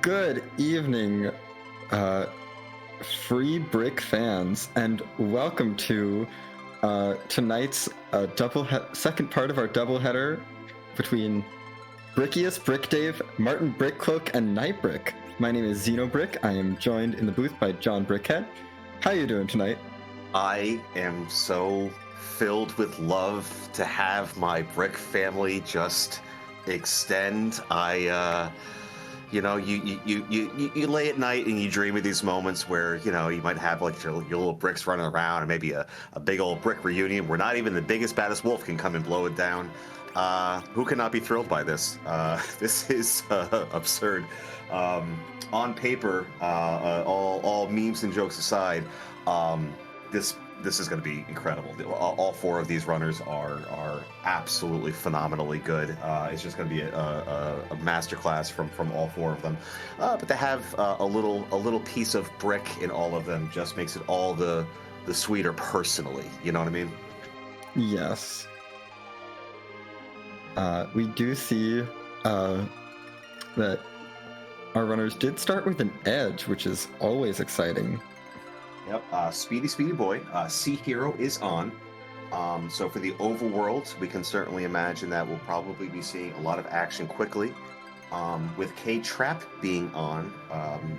Good evening, uh, free brick fans, and welcome to tonight's second part of our doubleheader between Brickiest, Brick Dave, Martin Brickcloak, and Night Brick. My name is Xeno Brick. I am joined in the booth by John Brickhead. How you doing tonight? I am so filled with love to have my brick family just extend. You lay at night and you dream of these moments where, you might have like your little bricks running around, or maybe a big old brick reunion where not even the biggest, baddest wolf can come and blow it down. Who cannot be thrilled by this? This is absurd. On paper, all memes and jokes aside, this is going to be incredible. All four of these runners are absolutely phenomenally good. It's just going to be a masterclass from all four of them. But to have a little piece of brick in all of them just makes it all the sweeter personally. You know what I mean? Yes. We do see that our runners did start with an edge, which is always exciting. Yep, Speedy Boy, Sea Hero is on. So for the overworld, we can certainly imagine that we'll probably be seeing a lot of action quickly. With K-Trap being on,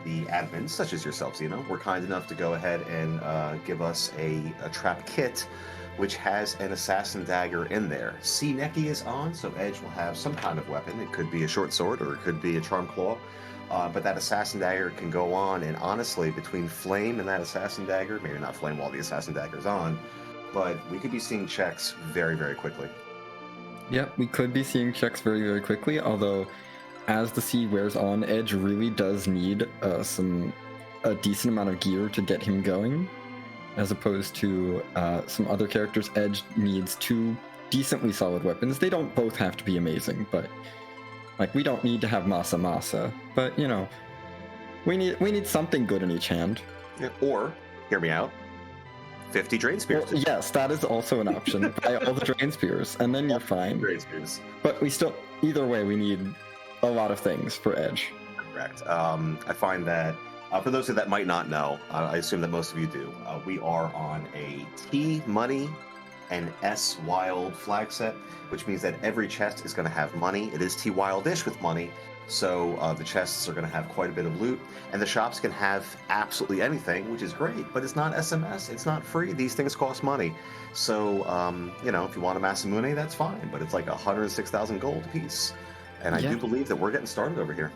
the admins, such as yourselves, were kind enough to go ahead and give us a trap kit, which has an assassin dagger in there. Sea Neki is on, so Edge will have some kind of weapon. It could be a short sword, or it could be a charm claw. But that assassin dagger can go on, and honestly, between Flame and that assassin dagger, maybe not Flame while the assassin dagger's on, but we could be seeing checks very, very quickly. Yep, we could be seeing checks very, very quickly, although as the sea wears on, Edge really does need a decent amount of gear to get him going, as opposed to some other characters. Edge needs two decently solid weapons. They don't both have to be amazing, but we don't need to have Masa, but we need something good in each hand. Yeah, or, hear me out, 50 Drain Spears. Well, yes, that is also an option. Buy all the Drain Spears, and then you're fine. Drain Spears. But either way, we need a lot of things for Edge. Correct. I find that, for those of you that might not know, I assume that most of you do, we are on a T Money and S Wild flag set, which means that every chest is going to have money. It is T Wildish with money, so the chests are going to have quite a bit of loot, and the shops can have absolutely anything, which is great, but it's not SMS, it's not free. These things cost money. So, if you want a Masamune, that's fine, but it's like 106,000 gold a piece. And I do believe that we're getting started over here.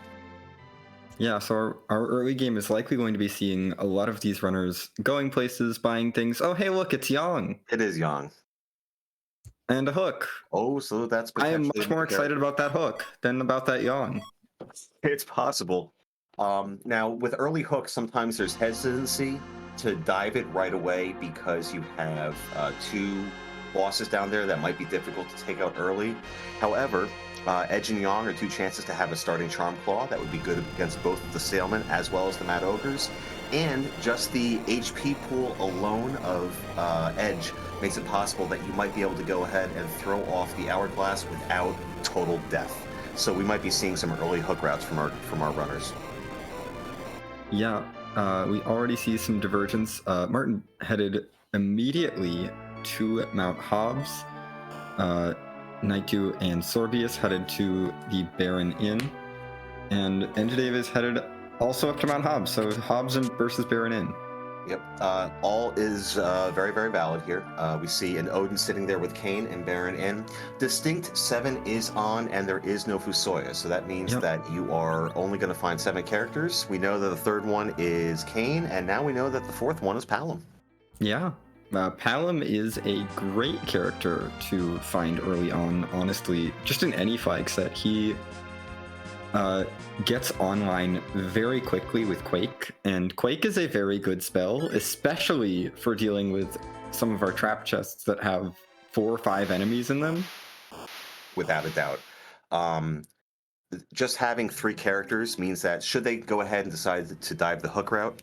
Yeah, so our early game is likely going to be seeing a lot of these runners going places, buying things. Oh, hey, look, it's Yang. It is Yang. And a hook. Oh, so that's I am much more excited about that hook than about that Yang. It's possible. Now, with early hooks, sometimes there's hesitancy to dive it right away because you have two bosses down there that might be difficult to take out early. However, Edge and Yang are two chances to have a starting Charm Claw that would be good against both the Sailmen as well as the Mad Ogres. And just the HP pool alone of Edge makes it possible that you might be able to go ahead and throw off the Hourglass without total death. So we might be seeing some early hook routes from our runners. Yeah, we already see some divergence. Martin headed immediately to Mount Hobbs. Naitu and Sorbius headed to the Baron Inn, and Enjadave is headed also up to Mount Hobbs, so Hobbs versus Baron Inn. Yep, all is very, very valid here. We see an Odin sitting there with Kane and Baron Inn. Distinct 7 is on, and there is no Fusoya, so that means that you are only going to find 7 characters. We know that the third one is Kane, and now we know that the fourth one is Palom. Yeah. Palom is a great character to find early on, honestly. Just in any flag set, he gets online very quickly with Quake, and Quake is a very good spell, especially for dealing with some of our trap chests that have 4 or 5 enemies in them. Without a doubt. Just having 3 characters means that should they go ahead and decide to dive the hook route,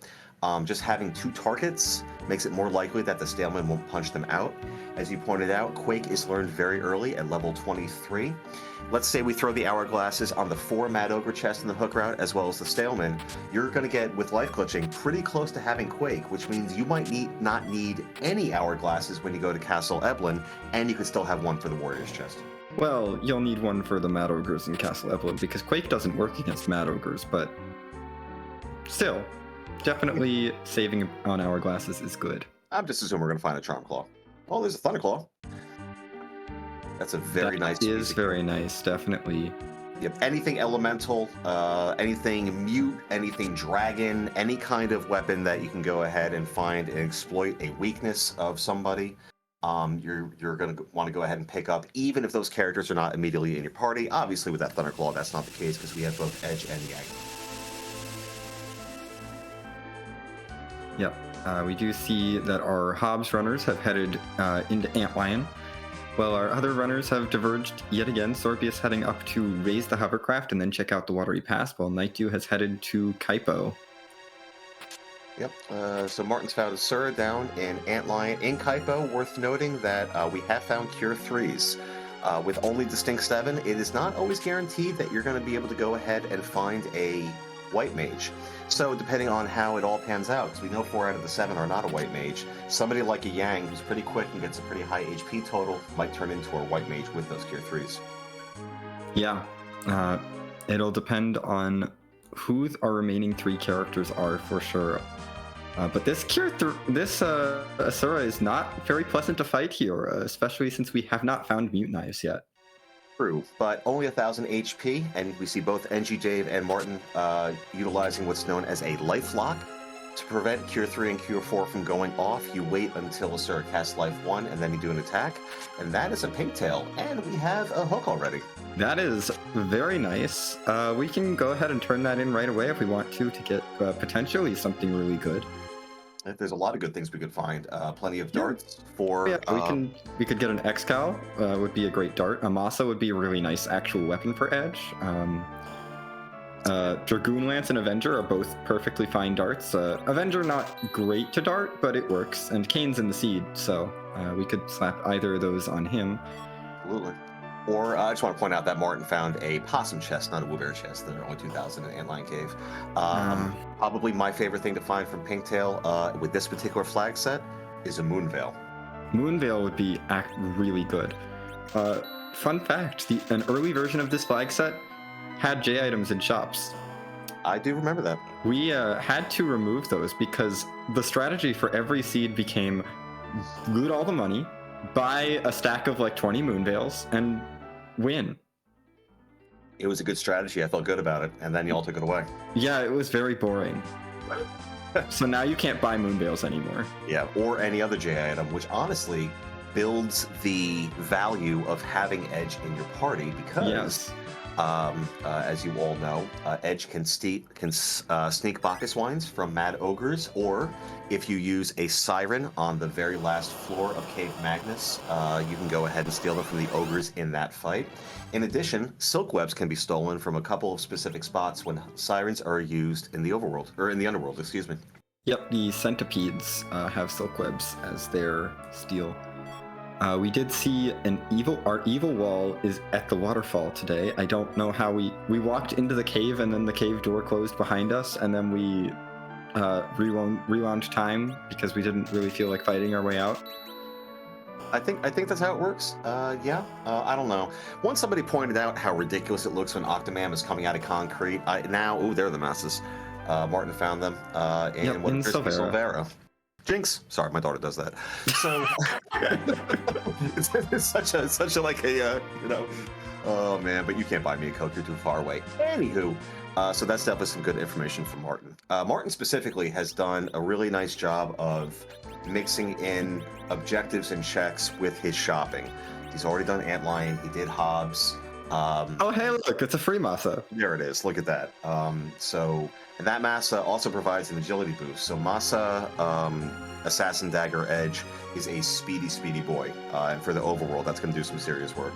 Just having 2 targets makes it more likely that the Staleman won't punch them out. As you pointed out, Quake is learned very early at level 23. Let's say we throw the hourglasses on the 4 Mad Ogre chest in the hook route, as well as the Staleman. You're going to get, with life glitching, pretty close to having Quake, which means you might not need any hourglasses when you go to Castle Eblan, and you could still have one for the Warriors chest. Well, you'll need one for the Mad Ogres in Castle Evelyn, because Quake doesn't work against Mad Ogres, but still, definitely saving on hourglasses is good. I'm just assuming we're going to find a Charm Claw. Oh, there's a Thunder Claw. That's a very nice. It is very nice, definitely. Yep. Anything elemental, anything mute, anything dragon, any kind of weapon that you can go ahead and find and exploit a weakness of somebody, you're going to want to go ahead and pick up, even if those characters are not immediately in your party. Obviously, with that Thunderclaw, that's not the case because we have both Edge and Yang. Yep. We do see that our Hobbs runners have headed into Antlion, while our other runners have diverged yet again. Sorpius heading up to raise the hovercraft and then check out the Watery Pass, while Nightdew has headed to Kaipo. Yep. So Martin's found a Sura down in Antlion. In Kaipo, worth noting that we have found Cure 3s. With only Distinct 7, it is not always guaranteed that you're going to be able to go ahead and find a White Mage. So depending on how it all pans out, because we know 4 out of the 7 are not a White Mage, somebody like a Yang who's pretty quick and gets a pretty high HP total might turn into a White Mage with those Cure 3s. Yeah. It'll depend on who our remaining 3 characters are for sure. But this Asura is not very pleasant to fight here, especially since we have not found Mute Knives yet. True, but only 1,000 HP, and we see both NG Dave and Martin utilizing what's known as a Life Lock. To prevent Cure 3 and Cure 4 from going off, you wait until Asura casts Life 1, and then you do an attack, and that is a Pigtail, and we have a hook already. That is very nice. We can go ahead and turn that in right away if we want to get potentially something really good. There's a lot of good things we could find. Plenty of darts for. Yeah, we could get an Excal. Would be a great dart. A Masa would be a really nice actual weapon for Edge. Dragoon Lance and Avenger are both perfectly fine darts. Avenger not great to dart, but it works. And Kane's in the seed, so we could slap either of those on him. Absolutely. Or I just want to point out that Martin found a possum chest, not a Woobear chest. There are only 2,000 in Antlion Cave. Probably my favorite thing to find from Pigtail with this particular flag set is a Moonveil. Moonveil would be really good. Fun fact, an early version of this flag set had J items in shops. I do remember that. We had to remove those because the strategy for every seed became loot all the money, buy a stack of like 20 Moonveils, and win. It was a good strategy. I felt good about it, and then you all took it away. Yeah, it was very boring. So now you can't buy Moonveils anymore. Yeah, or any other J item, which honestly builds the value of having Edge in your party because, yes. As you all know, Edge can sneak Bacchus wines from Mad Ogres, or if you use a Siren on the very last floor of Cave Magnus, you can go ahead and steal them from the Ogres in that fight. In addition, Silk Webs can be stolen from a couple of specific spots when Sirens are used in the overworld, or in the underworld, excuse me. Yep, the Centipedes have Silk Webs as their steal. We did see our evil wall is at the waterfall today. I don't know how we walked into the cave and then the cave door closed behind us, and then we rewound time because we didn't really feel like fighting our way out. I think that's how it works. I don't know. Once somebody pointed out how ridiculous it looks when Octomam is coming out of concrete. They're the masses. Martin found them in Silvera. Jinx. Sorry, my daughter does that. So it's such a like a oh man, but you can't buy me a Coke, you're too far away. Anywho, so that's definitely some good information from Martin. Martin specifically has done a really nice job of mixing in objectives and checks with his shopping. He's already done Antlion, he did Hobbs. Oh hey, look, it's a free Masa. There it is, look at that. And that Masa also provides an agility boost. So Masa, Assassin Dagger Edge, is a speedy boy. And for the overworld, that's going to do some serious work.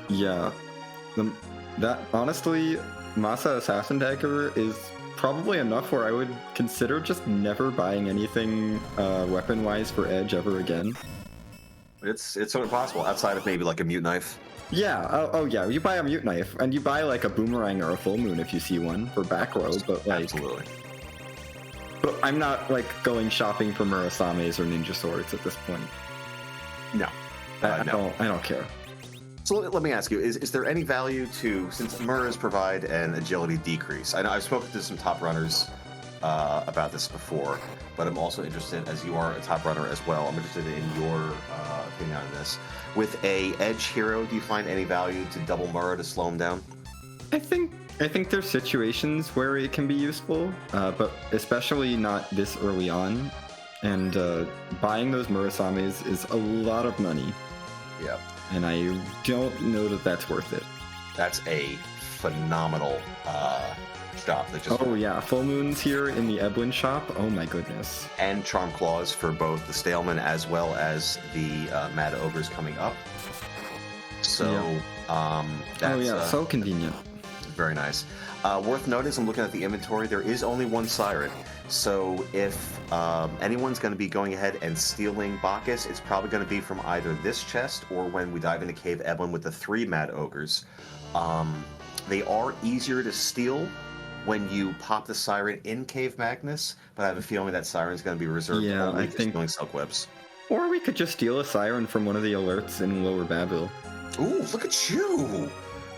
Yeah. That honestly, Masa Assassin Dagger is probably enough where I would consider just never buying anything weapon-wise for Edge ever again. It's sort of possible outside of maybe like a mute knife. Yeah, oh yeah, you buy a mute knife, and you buy like a boomerang or a full moon if you see one for back row, but like... Absolutely. But I'm not like going shopping for Murasames or ninja swords at this point. No. I No. don't care. So let me ask you, is there any value to, since Muras provide an agility decrease? I know I've spoken to some top runners about this before, but I'm also interested, as you are a top runner as well, I'm interested in your opinion on this. With a edge hero, do you find any value to double Mura to slow him down? I think there's situations where it can be useful, but especially not this early on. And buying those Murasames is a lot of money. Yeah. And I don't know that that's worth it. That's a phenomenal shop. That just Oh yeah, full moons here in the Eblan shop. Oh my goodness. and charm claws for both the Staleman as well as the Mad Ogres coming up. So that's Oh yeah, so convenient. very nice. Worth noting, I'm looking at the inventory. There is only one Siren. So if anyone's going to be going ahead and stealing Bacchus, it's probably going to be from either this chest or when we dive into Cave Eblan with the 3 Mad Ogres. They are easier to steal when you pop the Siren in Cave Magnus, but I have a feeling that Siren's going to be reserved only for stealing Silk Webs. Or we could just steal a siren from one of the alerts in Lower Babil. Ooh, look at you!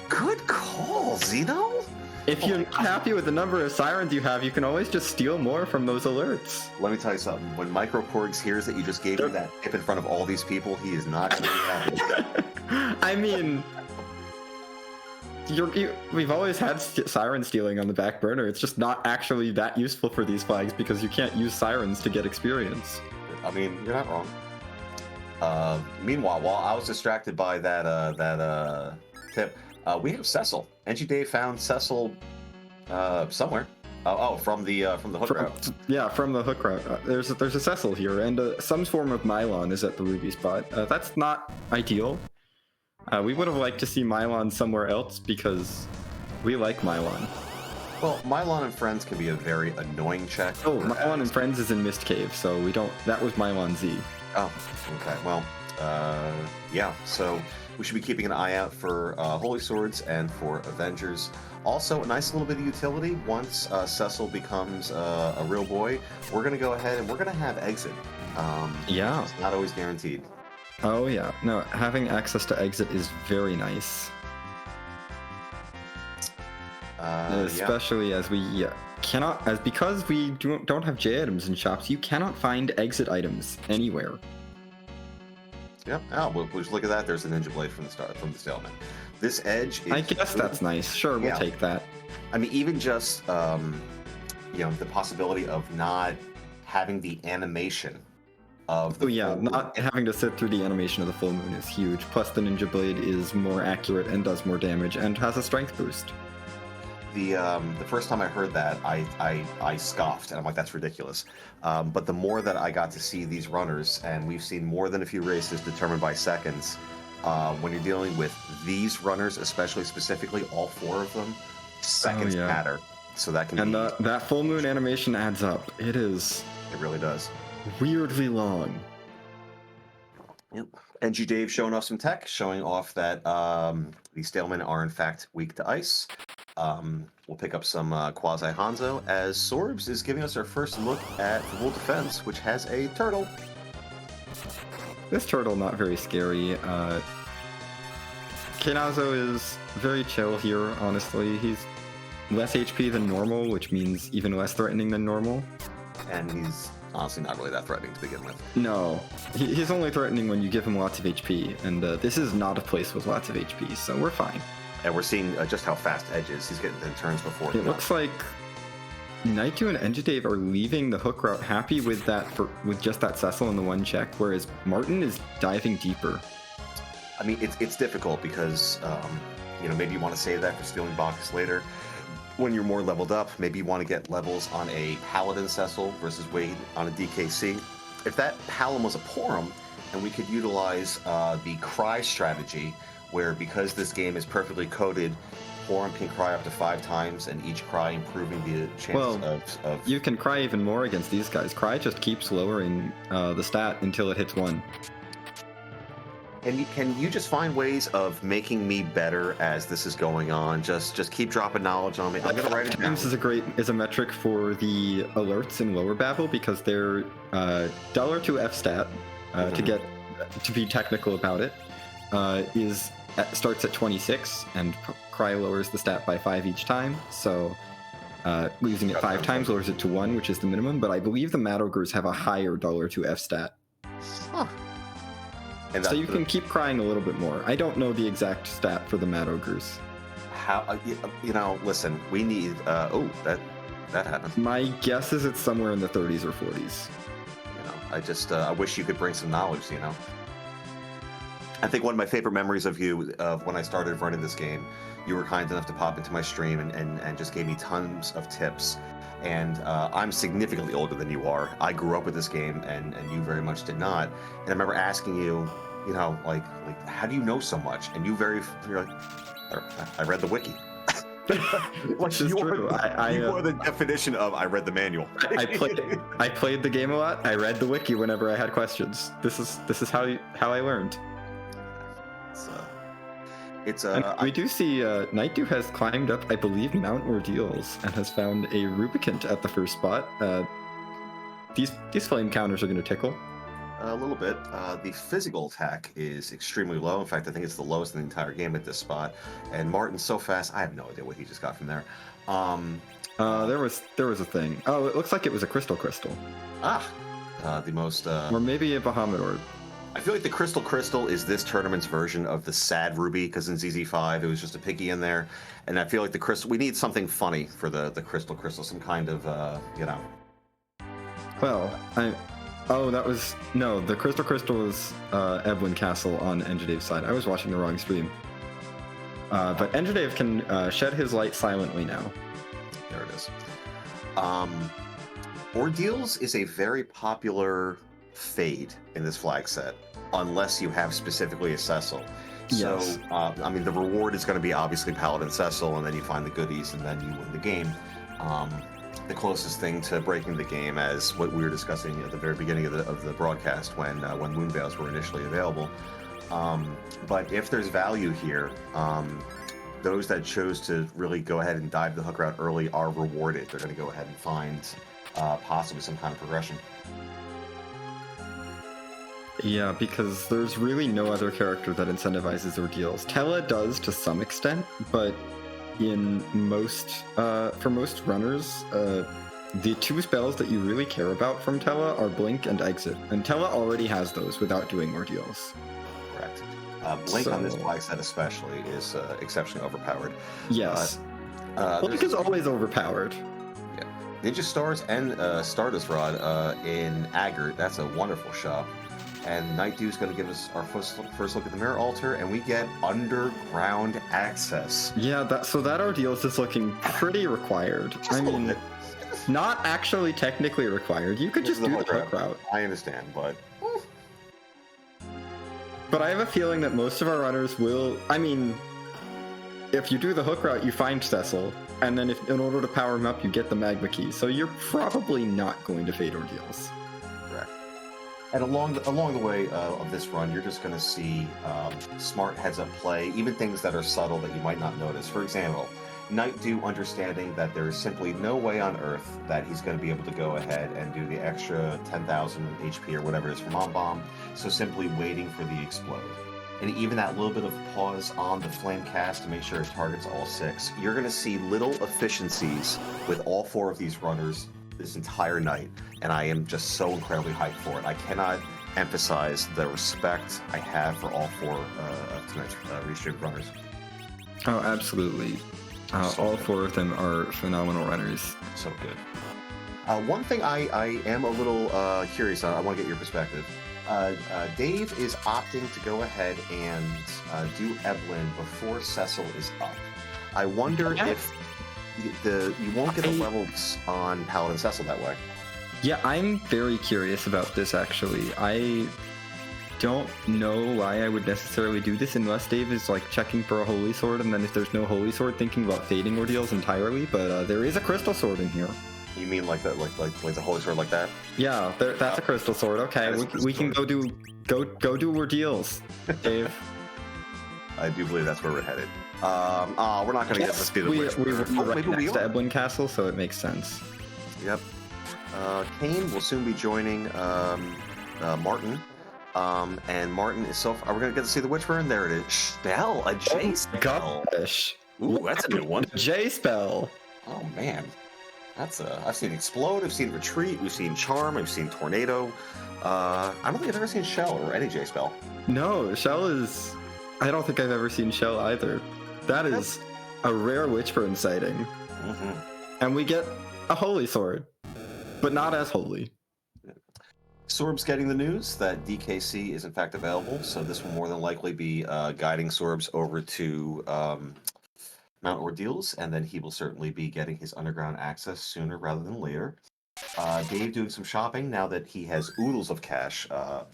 Good call, Zeno! If you're not happy with the number of sirens you have, you can always just steal more from those alerts. Let me tell you something. When Micro Porgs hears that you just gave me that tip in front of all these people, he is not going to be happy. I mean, we've always had siren stealing on the back burner. It's just not actually that useful for these flags because you can't use sirens to get experience. I mean, you're not wrong. Meanwhile, while I was distracted by that tip, we have Cecil. NG Dave found Cecil somewhere. From the hook route. Yeah, from the hook route. There's a Cecil here, and some form of Mylon is at the ruby spot. That's not ideal. We would have liked to see Mylon somewhere else because we like Mylon. Well, Mylon and Friends can be a very annoying check. Oh, Mylon and Friends is in Mist Cave, so we don't. That was Mylon Z. Oh, okay. Well, yeah. So we should be keeping an eye out for Holy Swords and for Avengers. Also, a nice little bit of utility. Once Cecil becomes a real boy, we're going to go ahead and we're going to have Exit. Yeah. It's not always guaranteed. Oh yeah. No, having access to Exit is very nice. Especially as we cannot, because we don't have J items in shops, you cannot find Exit items anywhere. Yep. Oh, we'll just look at that. There's a Ninja Blade from the Staleman. This edge is... I guess that's nice. Sure, we'll take that. I mean, even just, the possibility of not having the animation of the not having to sit through the animation of the full moon is huge. Plus, the Ninja Blade is more accurate and does more damage and has a strength boost. The first time I heard that, I scoffed, and I'm like, that's ridiculous. But the more that I got to see these runners, and we've seen more than a few races determined by seconds, when you're dealing with these runners, specifically all 4 of them, seconds matter. So that can be... And that full moon animation adds up. It is... It really does. Weirdly long. Yep. NG Dave showing off some tech, showing off that the Stalemen are in fact weak to ice. We'll pick up some Quasi Hanzo as Sorbs is giving us our first look at the Full Defense, which has a turtle. This turtle not very scary. Keinazo is very chill here, honestly. He's less HP than normal, which means even less threatening than normal. And he's honestly not really that threatening to begin with. No, he's only threatening when you give him lots of HP, and this is not a place with lots of HP, so we're fine. And we're seeing just how fast Edge is. He's getting 10 turns before. It looks like Naitu and Enjidave are leaving the hook route happy with with just that Cecil and the one check, whereas Martin is diving deeper. I mean, it's difficult because, maybe you want to save that for stealing Bacchus later. When you're more leveled up, maybe you want to get levels on a Paladin Cecil versus Wade on a DKC. If that Paladin was a Porum, and we could utilize the Cry strategy, where because this game is perfectly coded Quorum can cry up to 5 times, and each cry improving the chance of... You can cry even more against these guys. Cry just keeps lowering the stat until it hits 1. Can you just find ways of making me better as this is going on? Just keep dropping knowledge on me. I'm gonna write it down. This is a metric for the alerts in lower Babel because they're $2 F stat to be technical about it starts at 26 and cry lowers the stat by 5 each time. So losing it 5 times lowers it to 1, which is the minimum. But I believe the Mad Ogres have a higher $2 F stat. Huh. And so you can keep crying a little bit more. I don't know the exact stat for the Mad Ogres. How listen, we need. That happened. My guess is it's somewhere in the 30s or 40s. I wish you could bring some knowledge. I think one of my favorite memories of you of when I started running this game, you were kind enough to pop into my stream and just gave me tons of tips. And I'm significantly older than you are. I grew up with this game, and you very much did not. And I remember asking you, like how do you know so much? And you're like, I read the wiki. Which is true. You are the definition of I read the manual. I played the game a lot. I read the wiki whenever I had questions. This is how I learned. We do see Night Dew has climbed up, I believe, Mount Ordeals and has found a Rubicant at the first spot. These flame counters are going to tickle. A little bit. The physical attack is extremely low. In fact, I think it's the lowest in the entire game at this spot. And Martin's so fast, I have no idea what he just got from there. There was a thing. Oh, it looks like it was a crystal. The most... or maybe a Bahamut Orb. I feel like the Crystal is this tournament's version of the Sad Ruby, because in ZZ5 it was just a piggy in there, and I feel like the Crystal. We need something funny for the Crystal, some kind of Well, the Crystal was Eblan Castle on Engidave's side. I was watching the wrong stream. But Engidave can shed his light silently now. There it is. Ordeals is a very popular fade in this flag set, unless you have specifically a Cecil. Yes. So, the reward is going to be obviously Paladin Cecil, and then you find the goodies, and then you win the game. The closest thing to breaking the game, as what we were discussing at the very beginning of the broadcast, when Moonveils were initially available. But if there's value here, those that chose to really go ahead and dive the hook route early are rewarded. They're going to go ahead and find possibly some kind of progression. Yeah, because there's really no other character that incentivizes ordeals. Tella does to some extent, but for most runners, the 2 spells that you really care about from Tella are Blink and Exit, and Tella already has those without doing ordeals. Correct. Blink on this flag set especially is exceptionally overpowered. Yes. Blink is always overpowered. Yeah. Ninja Stars and Stardust Rod in Aggart, that's a wonderful shop. And Night Dew's going to give us our first look at the Mirror Altar, and we get underground access. Yeah, that ordeal is looking pretty required. Not actually technically required. You could just do the hook route. I understand, but... But I have a feeling that most of our runners will... if you do the hook route, you find Cecil, and then in order to power him up, you get the Magma Key. So you're probably not going to fade ordeals. And along the way of this run, you're just going to see smart heads-up play, even things that are subtle that you might not notice. For example, Night Dew understanding that there is simply no way on Earth that he's going to be able to go ahead and do the extra 10,000 HP or whatever it is for Mom Bomb, so simply waiting for the explode. And even that little bit of pause on the flame cast to make sure it targets all 6, you're going to see little efficiencies with all 4 of these runners this entire night, and I am just so incredibly hyped for it. I cannot emphasize the respect I have for all 4 of tonight's restreamed runners. Oh, absolutely. All 4 of them are phenomenal runners. So good. One thing I am a little curious on, I want to get your perspective. Dave is opting to go ahead and do Eblan before Cecil is up. I wonder if you won't get the levels on Paladin Cecil that way. Yeah, I'm very curious about this, actually. don't know why I would necessarily do this unless Dave is like checking for a holy sword, and then if there's no holy sword, thinking about fading ordeals entirely. But there is a crystal sword in here. You mean like that, like the holy sword, like that? Yeah, that's a crystal sword. Okay, we can go do ordeals, Dave. I do believe that's where we're headed. We're not going to get the speed of we witch. were right maybe we next to are. Eblan Castle, so it makes sense. Yep. Kane will soon be joining Martin. And Martin is so. Are we going to get to see the witch burn? There it is. Spell, a J spell. Gosh. Ooh, that's a new one. J spell. Oh man, that's I've seen explode. I've seen retreat. We've seen charm. I've seen tornado. I don't think I've ever seen shell or any J spell. No, shell is. I don't think I've ever seen shell either. That is a rare witchburn sighting. Mm-hmm. And we get a holy sword, but not as holy. Sorb's getting the news that DKC is in fact available, so this will more than likely be guiding Sorbs over to Mount Ordeals, and then he will certainly be getting his underground access sooner rather than later. Dave doing some shopping now that he has oodles of cash.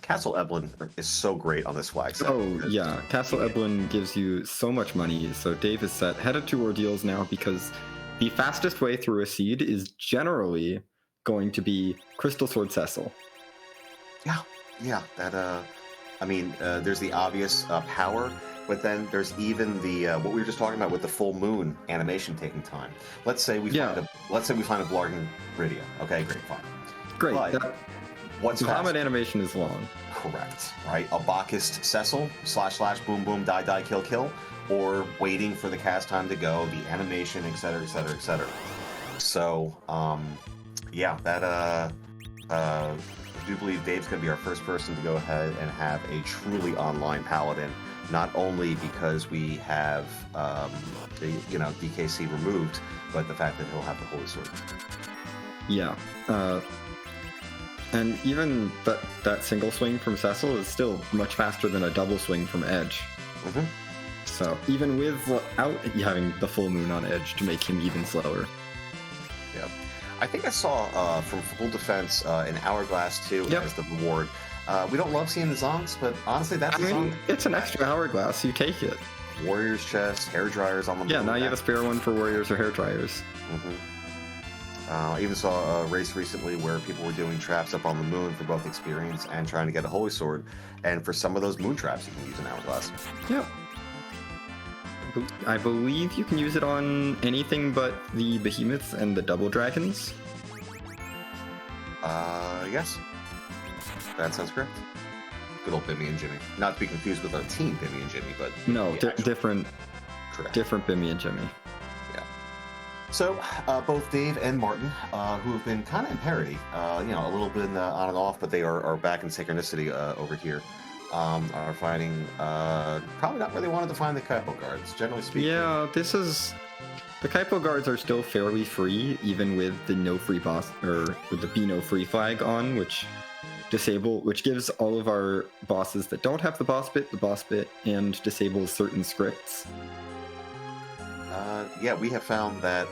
Castle Eblan is so great on this flag set. Oh yeah, Castle Eblan gives you so much money, so Dave is set. Headed to Ordeals now because the fastest way through a seed is generally going to be Crystal Sword Cecil. Yeah, that I mean, there's the obvious power, but then there's even the what we were just talking about with the full moon animation taking time. Let's say we find a Blargan Rydia. Okay, great, fine. Great. But what's the fast? combat animation is long. Correct, right? A Bacchus Cecil / boom boom die kill, or waiting for the cast time to go, the animation, etc. etc. etc. So yeah, that I do believe Dave's going to be our first person to go ahead and have a truly online paladin, not only because we have the DKC removed, but the fact that he'll have the holy sword. Yeah, and even that single swing from Cecil is still much faster than a double swing from Edge. Mm-hmm. So even without having the full moon on Edge to make him even slower. Yeah. I think I saw from Full Defense in Hourglass 2 as the reward. We don't love seeing the zonks, but honestly, that's it's an extra hourglass. You take it. Warriors chest, hair dryers on the Yeah, now you have a spare one for warriors or hair dryers. Mm-hmm. I even saw a race recently where people were doing traps up on the moon for both experience and trying to get a holy sword. And for some of those moon traps, you can use an hourglass. Yep. I believe you can use it on anything but the behemoths and the double dragons. Yes. That sounds correct. Good old Bimmy and Jimmy. Not to be confused with our team, Bimmy and Jimmy, but... No, different. Correct. Different Bimmy and Jimmy. Yeah. So, both Dave and Martin, who have been kind of in parody, a little bit on and off, but they are back in synchronicity over here, are finding probably not where they wanted to find the Kaipo guards, generally speaking. Yeah, the Kaipo guards are still fairly free, even with the no free boss, or with the be no free flag on, which gives all of our bosses that don't have the boss bit, and disables certain scripts. Yeah, we have found that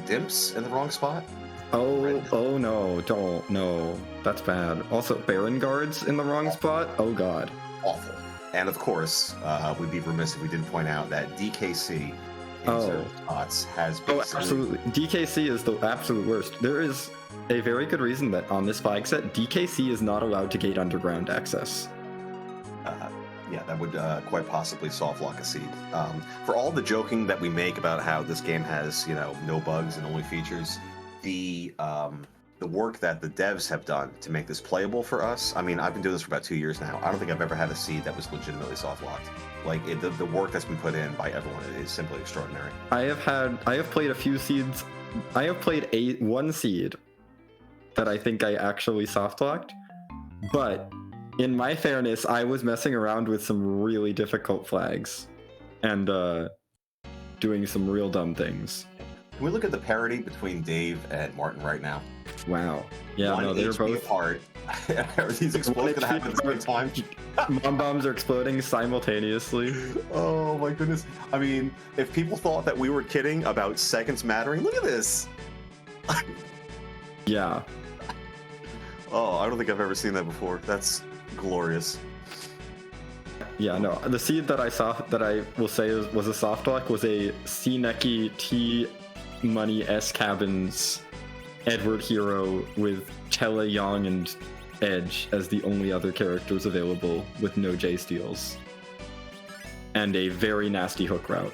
Dimps in the wrong spot. Oh no, that's bad. Also, Baron guards in the wrong spot. Oh god, awful. And of course, we'd be remiss if we didn't point out that DKC in certain spots has basically... Oh, absolutely. DKC is the absolute worst. There is a very good reason that on this flag set, DKC is not allowed to gate underground access. Yeah, that would quite possibly soft lock a seed. For all the joking that we make about how this game has, no bugs and only features, the work that the devs have done to make this playable for us. I mean, I've been doing this for about 2 years now. I don't think I've ever had a seed that was legitimately soft locked. Like the work that's been put in by everyone is simply extraordinary. I have played a few seeds. I have played one seed that I think I actually soft locked, but in my fairness, I was messing around with some really difficult flags and doing some real dumb things. Can we look at the parity between Dave and Martin right now? Wow. Yeah, One no, they're HP both apart. Are these explosions going to happen at the same time? Mom bombs are exploding simultaneously. Oh my goodness. I mean, if people thought that we were kidding about seconds mattering, look at this. Yeah. Oh, I don't think I've ever seen that before. That's glorious. Yeah, no. The seed that I saw that I will say was a soft lock was a C Neki T Money S Cabins Edward Hero with Tele Young and Edge as the only other characters available with no J steals. And a very nasty hook route.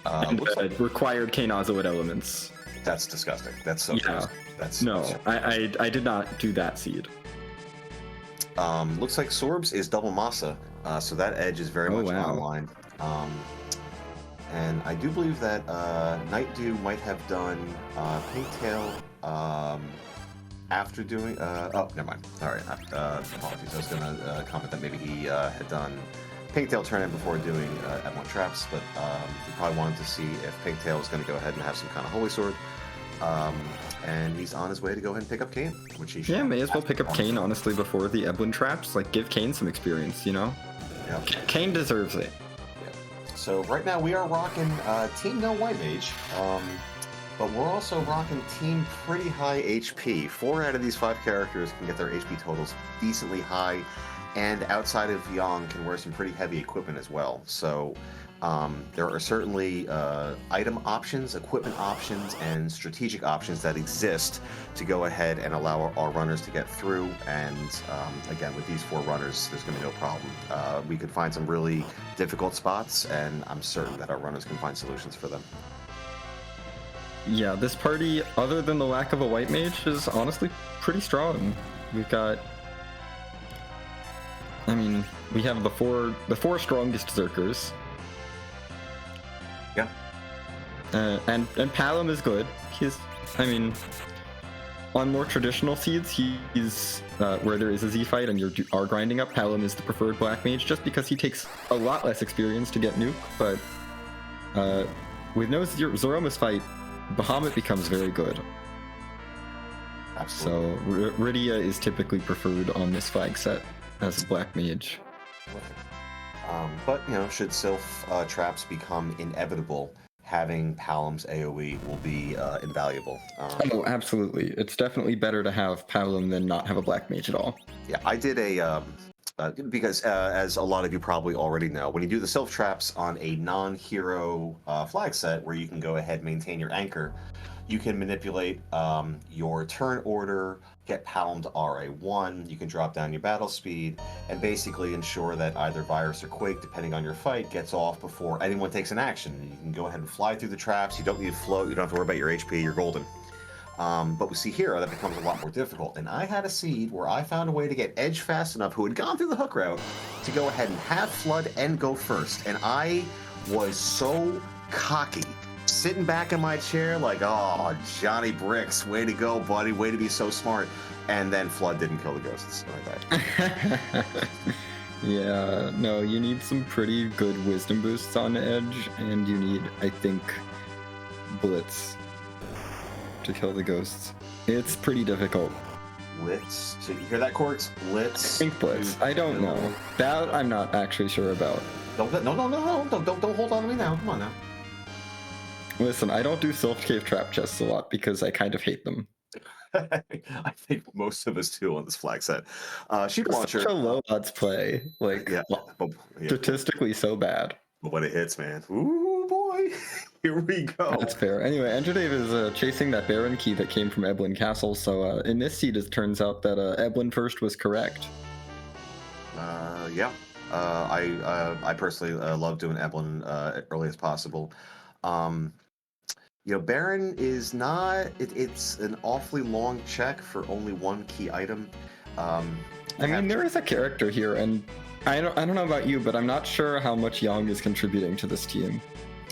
And required Kainazo with elements. That's disgusting. That's so disgusting. That's no, I did not do that seed. Looks like Sorbs is double Masa, so that edge is very much online. And I do believe that Night Dew might have done Pinktail after doing. Oh, never mind. All right, apologies. I was gonna comment that maybe he had done Pinktail turn in before doing M1 traps, but we probably wanted to see if Pinktail was going to go ahead and have some kind of Holy Sword. And he's on his way to go ahead and pick up Kane, which he should. Yeah, may as well pick up Kane, honestly, before the Eblan traps. Like, give Kane some experience, you know? Yeah. Kane deserves it. Yeah. So right now we are rocking Team No White Mage, but we're also rocking Team Pretty High HP. 4 out of these 5 characters can get their HP totals decently high, and outside of Yang can wear some pretty heavy equipment as well. So there are certainly item options, equipment options, and strategic options that exist to go ahead and allow our runners to get through. And again, with these 4 runners, there's going to be no problem. We could find some really difficult spots, and I'm certain that our runners can find solutions for them. Yeah, this party, other than the lack of a white mage, is honestly pretty strong. We've got... I mean, we have the four strongest Zerkers. Yeah. And Palom is good. I mean, on more traditional seeds, he's where there is a Z fight and you are grinding up, Palom is the preferred black mage just because he takes a lot less experience to get nuke, but with no Zoromas fight, Bahamut becomes very good. Absolutely. So Rydia is typically preferred on this flag set as a black mage. But, you know, should Sylph traps become inevitable, having Palom's AoE will be invaluable. Oh, absolutely. It's definitely better to have Palom than not have a black mage at all. Yeah, I did because as a lot of you probably already know, when you do the Sylph traps on a non-hero flag set where you can go ahead and maintain your anchor, you can manipulate your turn order, get Palom to RA1, you can drop down your battle speed, and basically ensure that either Virus or Quake, depending on your fight, gets off before anyone takes an action. You can go ahead and fly through the traps, you don't need to float, you don't have to worry about your HP, you're golden. But we see here that becomes a lot more difficult, and I had a seed where I found a way to get Edge fast enough, who had gone through the hook route, to go ahead and have Flood and go first, and I was so cocky. Sitting back in my chair like, oh, Johnny Bricks, way to go, buddy, way to be so smart. And then Flood didn't kill the ghosts, and I died. Yeah, no, you need some pretty good wisdom boosts on Edge, and you need, I think, Blitz to kill the ghosts. It's pretty difficult. Blitz? So you hear that, Corks? Blitz? I think Blitz. I don't know. That I'm not actually sure about. No, don't hold on to me now. Come on now. Listen, I don't do Sylph Cave trap chests a lot because I kind of hate them. I think most of us do on this flag set. Sheep It's Launcher. such a low odds play. Like, yeah, statistically so bad. But when it hits, man. Ooh, boy. Here we go. That's fair. Anyway, Enjadave is chasing that Baron key that came from Eblan Castle, so in this seed it turns out that Eblan first was correct. Yeah. I personally love doing Eblan early as possible. You know, Baron is not. It's an awfully long check for only one key item. I mean, there is a character here, and I don't know about you, but I'm not sure how much Yang is contributing to this team.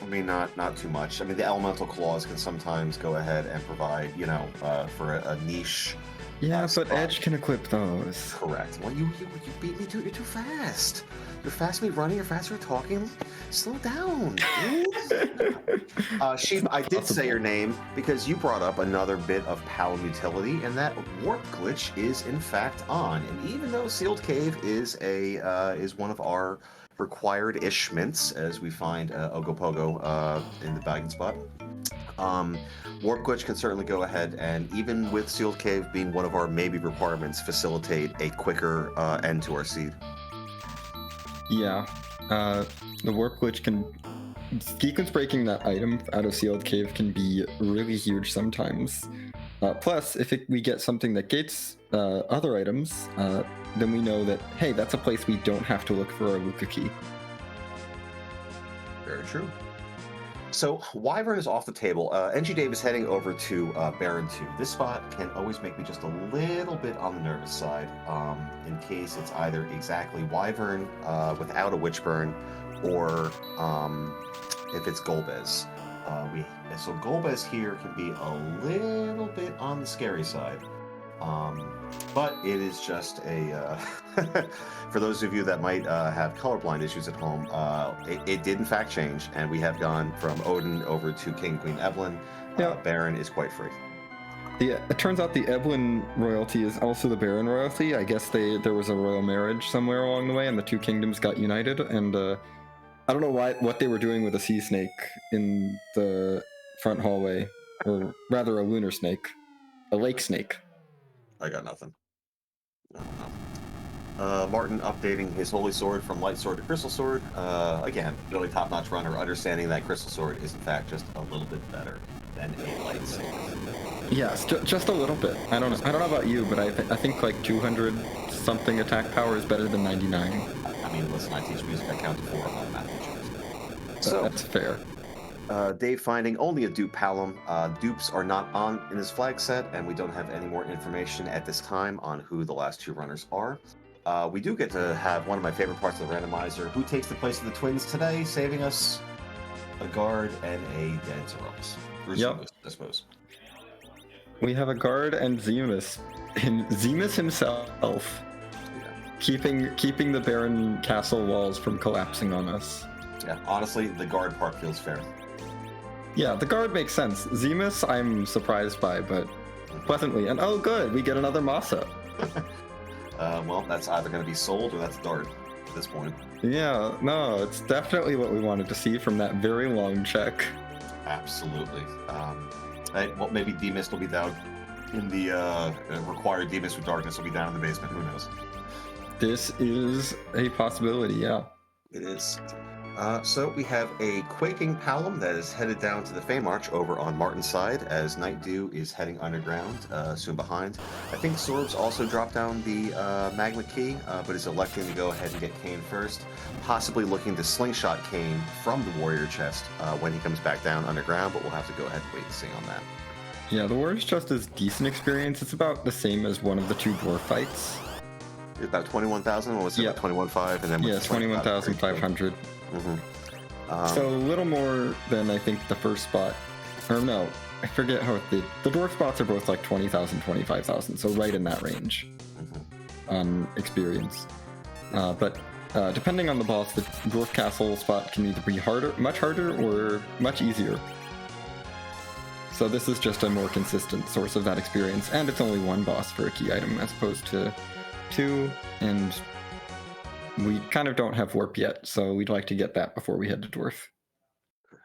I mean, not too much. I mean, the elemental claws can sometimes go ahead and provide, you know, for a niche. Yeah, but spot. Edge can equip those. Correct. Well, you beat me too. You're too fast. You're fast me running. You're faster talking. Slow down, dude. Sheep, I did say your name because you brought up another bit of Palom utility, and that warp glitch is in fact on. And even though Sealed Cave is one of our required-ish mints, as we find Ogopogo in the bagging spot. Warp glitch can certainly go ahead and, even with Sealed Cave being one of our maybe requirements, facilitate a quicker end to our seed. Yeah. The Warp Glitch can... Sequence breaking that item out of Sealed Cave can be really huge sometimes. Plus, if we get something that gates other items, then we know that, hey, that's a place we don't have to look for our Luca key. Very true. So Wyvern is off the table. NG Dave is heading over to Baron 2. This spot can always make me just a little bit on the nervous side, in case it's either exactly Wyvern without a Witchburn, or if it's Golbez. So Golbez here can be a little bit on the scary side. But it is just a, for those of you that might have colorblind issues at home, it did in fact change, and we have gone from Odin over to King Queen Evelyn. Baron is quite free. Yeah, it turns out the Evelyn royalty is also the Baron royalty. I guess there was a royal marriage somewhere along the way, and the two kingdoms got united, and I don't know what they were doing with a sea snake in the front hallway, or rather a lunar snake, a lake snake. I got nothing. Martin updating his Holy Sword from Light Sword to Crystal Sword. Again, really top-notch runner, understanding that Crystal Sword is in fact just a little bit better than a Light Sword. Yes, just a little bit. I don't know about you, but I think like 200 something attack power is better than 99. I mean, listen, I teach music. I count to 4 on math teachers. So that's fair. Dave finding only a dupe Palom. Dupes are not on in his flag set, and we don't have any more information at this time on who the last 2 runners are. We do get to have one of my favorite parts of the randomizer. Who takes the place of the twins today, saving us a guard and a dead Zeros? Yep. I suppose. We have a guard and Zemus. And Zemus himself. Yeah. Keeping the Baron Castle walls from collapsing on us. Yeah, honestly, the guard part feels fair. Yeah, the guard makes sense. Zemus, I'm surprised by, but pleasantly. And oh, good, we get another Masa. Well, that's either going to be sold or that's Dart at this point. Yeah, no, it's definitely what we wanted to see from that very long check. Absolutely. Well, maybe D-Mist will be down in the required D-Mist with Darkness will be down in the basement. Who knows? This is a possibility, yeah. It is. So we have a Quaking Palom that is headed down to the Feymarch over on Martin's side, as Night Dew is heading underground, soon behind. I think Sorbs also dropped down the Magma Key, but is electing to go ahead and get Kane first, possibly looking to slingshot Kane from the Warrior Chest when he comes back down underground, but we'll have to go ahead and wait and see on that. Yeah, the Warrior's Chest is decent experience. It's about the same as one of the 2 dwarf fights. It's about 21,000, or was it 21,500? And then yeah, 21,500. Mm-hmm. So a little more than I think the first spot. Or no, I forget how the dwarf spots are both like 20,000, 25,000, so right in that range on experience. But depending on the boss, the dwarf castle spot can either be much harder, or much easier. So this is just a more consistent source of that experience, and it's only 1 boss for a key item as opposed to 2, and we kind of don't have warp yet, so we'd like to get that before we head to dwarf.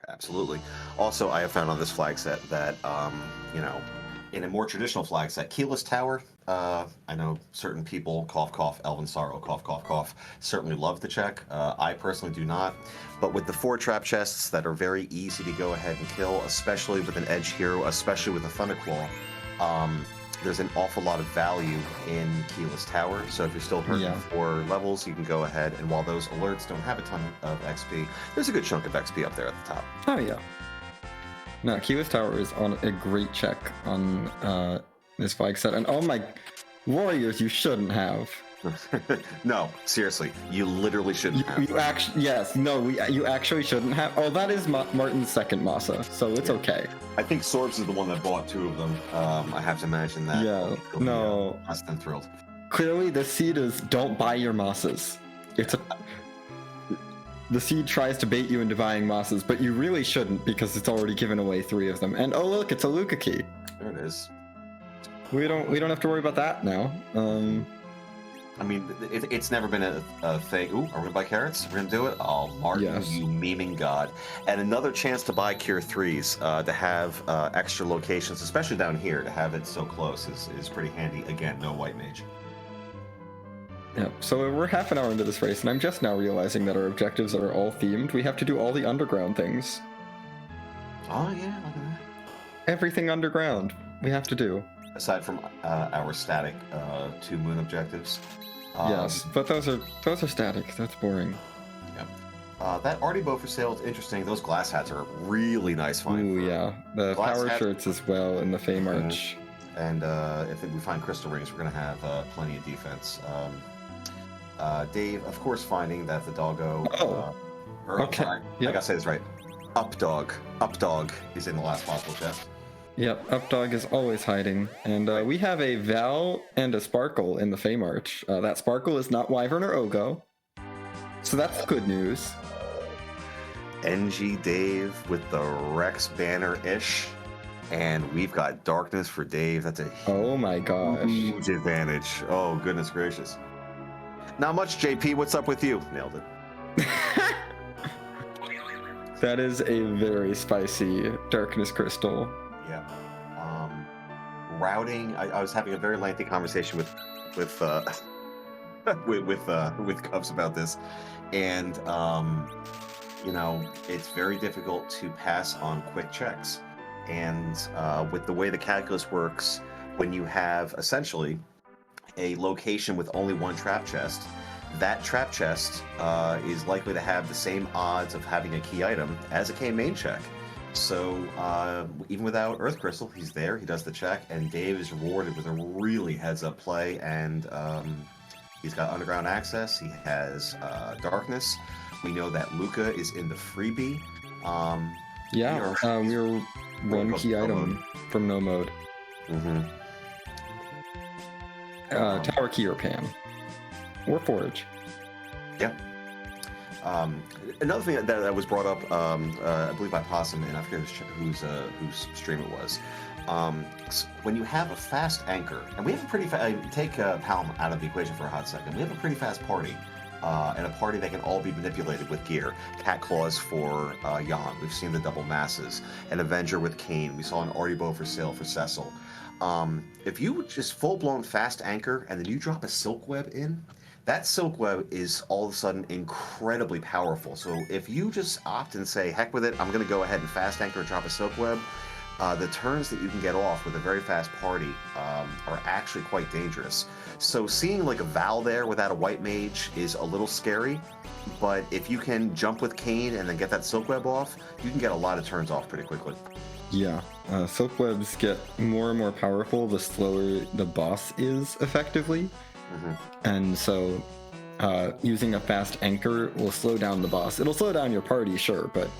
Absolutely. Also, I have found on this flag set that, in a more traditional flag set, Keyless Tower, I know certain people, cough, cough, Elven Sorrow, cough, cough, cough, certainly love the check. I personally do not. But with the 4 trap chests that are very easy to go ahead and kill, especially with an edge hero, especially with a Thunderclaw, there's an awful lot of value in Keyless Tower, so if you're still hurting for levels, you can go ahead, and while those alerts don't have a ton of XP, there's a good chunk of XP up there at the top. Oh yeah. No, Keyless Tower is on a great check on this flag set, and oh my warriors, you shouldn't have. No, seriously, you literally shouldn't have. You actually, yes, no, you actually shouldn't have. Oh, that is Martin's second Masa, so it's okay. I think Sorbs is the one that bought 2 of them. I have to imagine that. Yeah, no. Less than thrilled. Clearly, the seed is don't buy your Masas. The seed tries to bait you into buying Masas, but you really shouldn't because it's already given away 3 of them. And oh look, it's a Luca key. There it is. We don't have to worry about that now. I mean, it's never been a thing. Ooh, are we going to buy carrots? We're going to do it? Oh, Martin, yes. You memeing god. And another chance to buy Cure 3s, to have extra locations, especially down here, to have it so close is pretty handy. Again, no white mage. Yeah, so we're half an hour into this race, and I'm just now realizing that our objectives are all themed. We have to do all the underground things. Oh yeah, look at that. Everything underground we have to do. Aside from our static 2 moon objectives. Yes, but those are static. That's boring. Yeah. That arty bow for sale is interesting. Those glass hats are a really nice find. Ooh, yeah. The power shirts as well in the Fey March. And if we find crystal rings, we're going to have plenty of defense. Dave, of course, finding that the doggo... okay. I gotta say this right. Updog is in the last possible chest. Yep, Updog is always hiding. And we have a Val and a Sparkle in the Fey March. That Sparkle is not Wyvern or Ogo. So that's good news. NG Dave with the Rex banner-ish. And we've got Darkness for Dave. That's a oh my gosh. Huge advantage. Oh, goodness gracious. Not much, JP. What's up with you? Nailed it. That is a very spicy Darkness Crystal. Yeah. Routing. I was having a very lengthy conversation with Cubs about this, and you know, it's very difficult to pass on quick checks. And with the way the calculus works, when you have essentially a location with only one trap chest, that trap chest is likely to have the same odds of having a key item as a K main check. So even without Earth Crystal, he's there, he does the check, and Dave is rewarded with a really heads-up play, and he's got underground access, he has Darkness. We know that Luca is in the freebie. We're one key item from no mode. Mm-hmm. Tower key or pan. Or forage. Yeah. Another thing that was brought up, I believe by Possum, and I forget whose stream it was. When you have a fast anchor, and we have a pretty take Palm out of the equation for a hot second. We have a pretty fast party, and a party that can all be manipulated with gear. Cat Claws for Jan. We've seen the double masses. An Avenger with Kane. We saw an Arty Bow for sale for Cecil. If you just full-blown fast anchor and then you drop a Silk Web in, that Silk Web is all of a sudden incredibly powerful. So if you just opt and say, heck with it, I'm going to go ahead and fast anchor and drop a Silk Web, the turns that you can get off with a very fast party are actually quite dangerous. So seeing like a Val there without a White Mage is a little scary, but if you can jump with Kane and then get that Silk Web off, you can get a lot of turns off pretty quickly. Yeah, Silk Webs get more and more powerful the slower the boss is, effectively. Mm-hmm. And so using a fast anchor will slow down the boss. It'll slow down your party, sure, but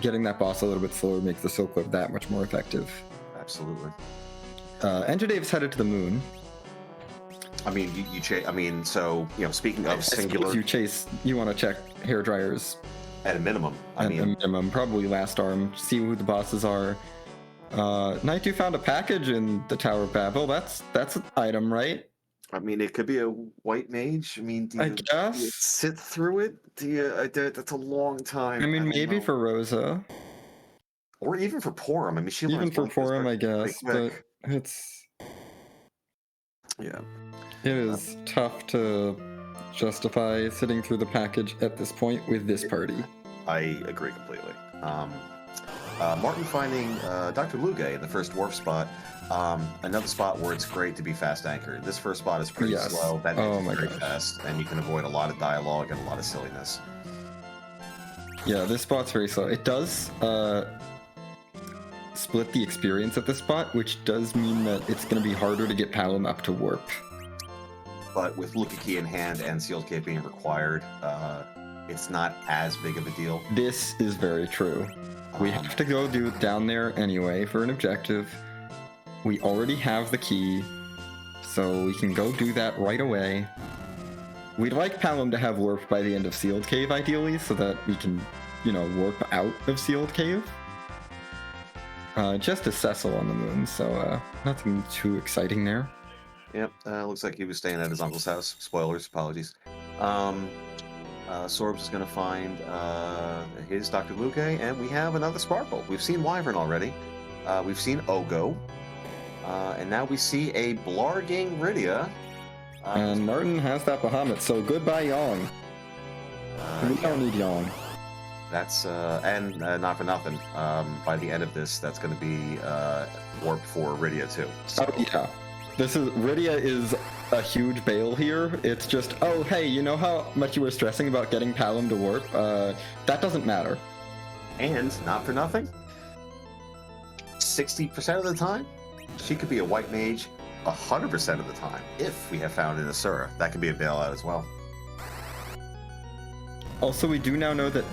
getting that boss a little bit slower makes the Silk Web that much more effective. Absolutely. Enter Dave's headed to the moon. I mean, you chase. I mean, so speaking of singular, you want to check hair dryers at a minimum. At a minimum, probably last arm. See who the bosses are. Knight, you found a package in the Tower of Babel. That's an item, right? I mean, it could be a White Mage. I mean, do you sit through it? That's a long time. I mean, maybe for Rosa, or even for Porum. I mean, she even for Porum, I guess, but it's it is tough to justify sitting through the package at this point with this party. I agree completely. Martin finding Dr. Lugay in the first dwarf spot. Another spot where it's great to be fast anchored. This first spot is pretty slow. That makes it very fast, and you can avoid a lot of dialogue and a lot of silliness. Yeah, this spot's very slow. It does split the experience at this spot, which does mean that it's going to be harder to get Palom up to warp. But with Luca Key in hand and Sealed Cape being required, it's not as big of a deal. This is very true. We have to go down there anyway for an objective. We already have the key, so we can go do that right away. We'd like Palom to have warp by the end of Sealed Cave, ideally, so that we can, warp out of Sealed Cave. Just a Cecil on the moon, so nothing too exciting there. Yep, looks like he was staying at his uncle's house. Spoilers, apologies. Sorbs is going to find his Dr. Lugay, and we have another Sparkle. We've seen Wyvern already. We've seen Ogo. And now we see a Blarging Rydia And Martin has that Bahamut, so goodbye Yong. We don't need Yong. That's and not for nothing. By the end of this, that's going to be warp for Rydia too. So. Oh yeah, Rydia is a huge bail here. It's just, oh hey, you know how much you were stressing about getting Palom to warp? That doesn't matter. And not for nothing, 60% of the time, she could be a white mage. 100% of the time, if we have found an Asura, that could be a bailout as well. Also, we do now know that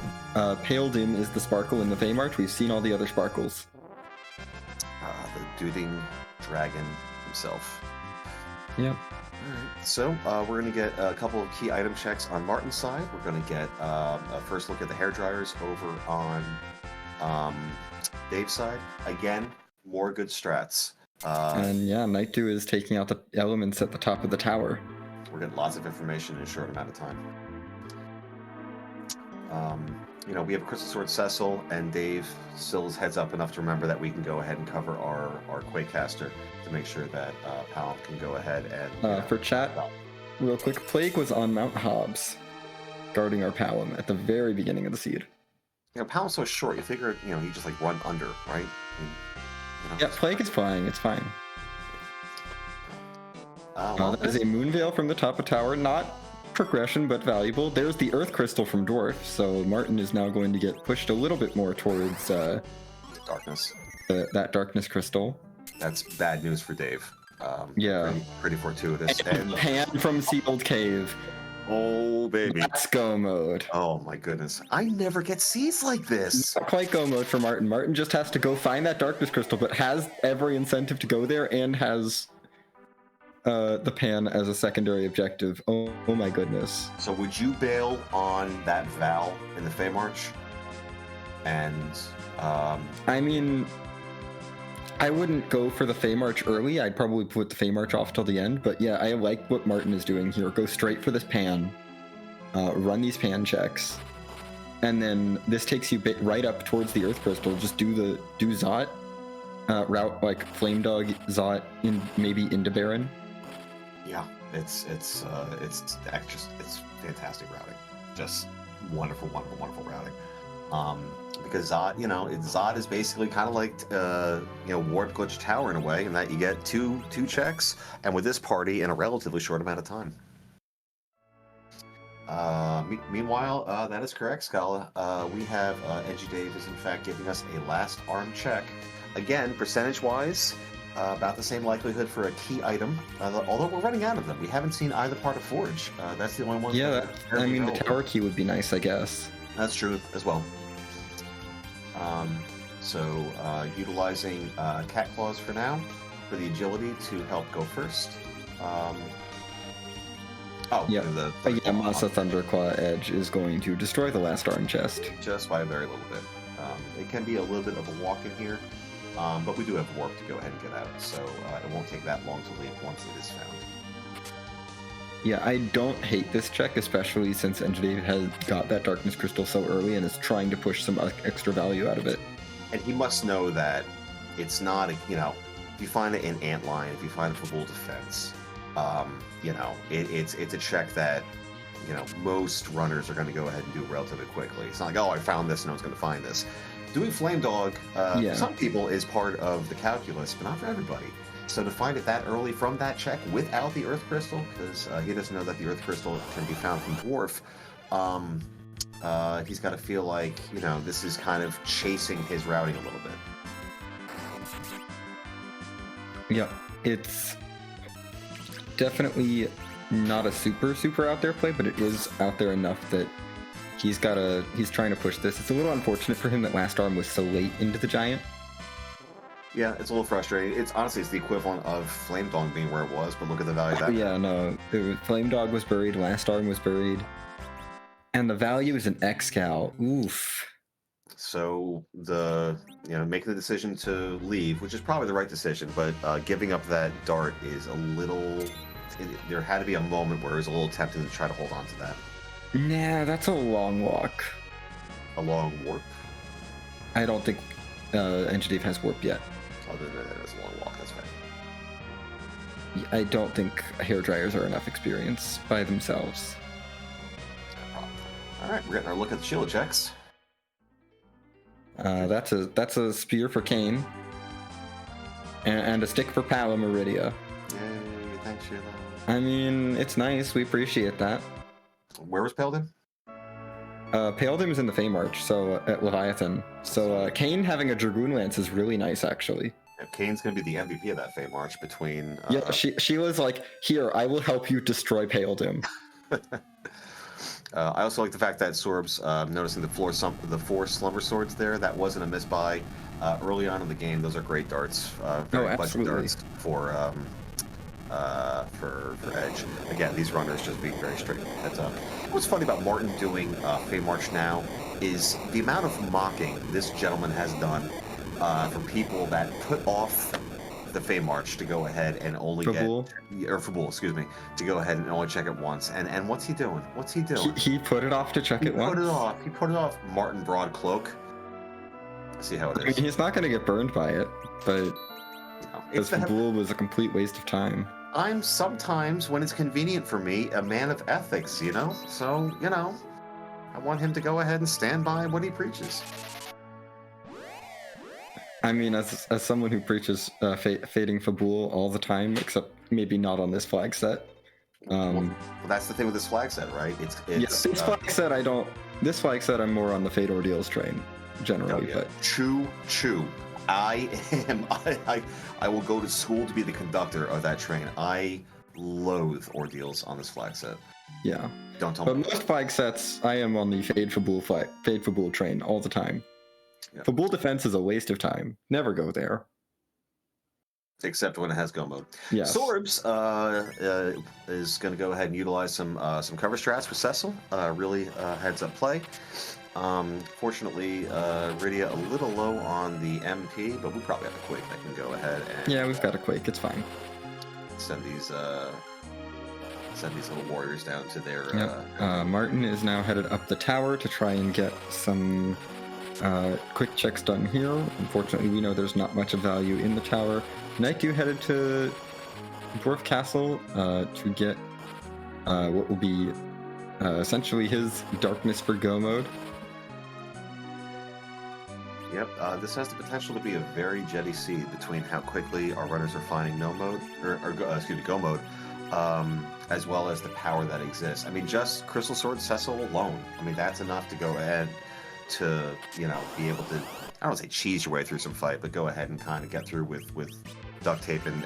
Pale Dim is the sparkle in the Feymarch. We've seen all the other sparkles. The Dooting Dragon himself. Yep. Alright, so we're going to get a couple of key item checks on Martin's side. We're going to get a first look at the hair dryers over on Dave's side. Again, more good strats. And yeah, Night Dew is taking out the elements at the top of the tower. We're getting lots of information in a short amount of time. We have Crystal Sword Cecil, and Dave still is heads up enough to remember that we can go ahead and cover our Quakecaster to make sure that Palom can go ahead and... For chat, real quick, Plague was on Mount Hobbs, guarding our Palom at the very beginning of the seed. Palom's so short, you figure, he just like run under, right? Yeah, Plague is flying, it's fine. That is a Moon Veil from the top of tower, not progression, but valuable. There's the Earth Crystal from Dwarf, so Martin is now going to get pushed a little bit more towards darkness. That Darkness Crystal. That's bad news for Dave. Yeah. Pretty fortuitous. And Pan from Sealed Cave. Oh, baby. Let's go mode. Oh, my goodness. I never get seeds like this. Not quite go mode for Martin. Martin just has to go find that Darkness Crystal, but has every incentive to go there and has the Pan as a secondary objective. Oh my goodness. So would you bail on that Val in the Feymarch? And, I mean, I wouldn't go for the Feymarch early. I'd probably put the Feymarch off till the end. But yeah, I like what Martin is doing here. Go straight for this Pan. Run these Pan checks. And then this takes you right up towards the Earth Crystal. Just do Zot. Route like Flame Dog, Zot, maybe into Baron. Yeah, it's fantastic routing. Just wonderful routing. Because Zod, Zod is basically kind of like Warp Glitch Tower in a way, in that you get two checks, and with this party in a relatively short amount of time. Meanwhile, that is correct, Scala. We have Edgy Dave is in fact giving us a last arm check. Again, percentage-wise, about the same likelihood for a key item, although we're running out of them. We haven't seen either part of Forge. That's the only one. Yeah, the tower key would be nice, I guess. That's true as well. Utilizing Cat Claws for now, for the agility to help go first. Masa Thunderclaw Edge is going to destroy the last arm chest. Just by a very little bit. It can be a little bit of a walk in here. But we do have warp to go ahead and get out, so it won't take that long to leave once it is found. Yeah, I don't hate this check, especially since Enjade has got that Darkness Crystal so early and is trying to push some extra value out of it. And he must know that it's not, if you find it in Antline, if you find it for Bull Defense, it's a check that, most runners are going to go ahead and do relatively quickly. It's not like, oh, I found this and I was going to find this. Doing Flame Dog, for some people, is part of the calculus, but not for everybody. So to find it that early from that check without the Earth Crystal, because he doesn't know that the Earth Crystal can be found from Dwarf, he's got to feel like, this is kind of chasing his routing a little bit. Yeah, it's definitely not a super out there play, but it is out there enough that he's trying to push this. It's a little unfortunate for him that last arm was so late into the giant. Yeah, it's a little frustrating. It's the equivalent of Flame Dog being where it was, but look at the value of that. Yeah, no, Flame Dog was buried, last arm was buried, and the value is an X-Cal. Oof. So making the decision to leave, which is probably the right decision, but giving up that dart is a little. There had to be a moment where it was a little tempting to try to hold on to that. Nah, that's a long walk. A long warp? I don't think Enjade has warp yet. Other than that, it's a long walk, that's right. I don't think hair dryers are enough experience by themselves. All right, we're getting our look at the shield checks. That's a spear for Kane, and a stick for Pala Meridia. Yay, thanks, Sheila. I mean, it's nice. We appreciate that. Where was Paladin? Paladin is in the Feymarch, so at Leviathan. So Kane having a Dragoon Lance is really nice, actually. Yeah, Kane's going to be the MVP of that Fey March between... Yeah, she was like, here, I will help you destroy Paladin. I also like the fact that Sorbs, noticing the four Slumber Swords there, that wasn't a miss-buy. Early on in the game, those are great darts. Very budget darts for Edge. Again, these runners just being very straight heads up. What's funny about Martin doing Fey March now is the amount of mocking this gentleman has done for people that put off the Fey March to go ahead and only Fabul, excuse me, to go ahead and only check it once. And what's he doing? What's he doing? He put it off to check it once. He put it off. Martin Broadcloak. See how it is. I mean, he's not going to get burned by it, but because Fabul was a complete waste of time. I'm sometimes, when it's convenient for me, a man of ethics, you know? So, you know, I want him to go ahead and stand by what he preaches. I mean, as someone who preaches fading Fabul all the time, except maybe not on this flag set. Well, that's the thing with this flag set, right? It's this flag set I don't. This flag set I'm more on the Fade Ordeals train, generally. Oh, yeah. But Choo. I will go to school to be the conductor of that train. I loathe ordeals on this flag set. Yeah. Don't tell me. But most that. flag sets, I am on the Fade Fabul train all the time. Yeah. Fabul defense is a waste of time. Never go there. Except when it has go mode. Yes. Sorbs is going to go ahead and utilize some cover strats with Cecil. Really heads up play. Fortunately, Rydia a little low on the MP, but we probably have a Quake that can go ahead and... Yeah, we've got a Quake. It's fine. Send these little warriors down to their... Yep. Martin is now headed up the tower to try and get some quick checks done here. Unfortunately, we know there's not much of value in the tower. Knight Dew headed to Dwarf Castle to get what will be essentially his Darkness for Go mode. Yep, this has the potential to be a very jetty seed between how quickly our runners are finding no mode, go mode, as well as the power that exists. I mean, just Crystal Sword Cecil alone, I mean, that's enough to go ahead to, you know, be able to, I don't want to say cheese your way through some fight, but go ahead and kind of get through with duct tape and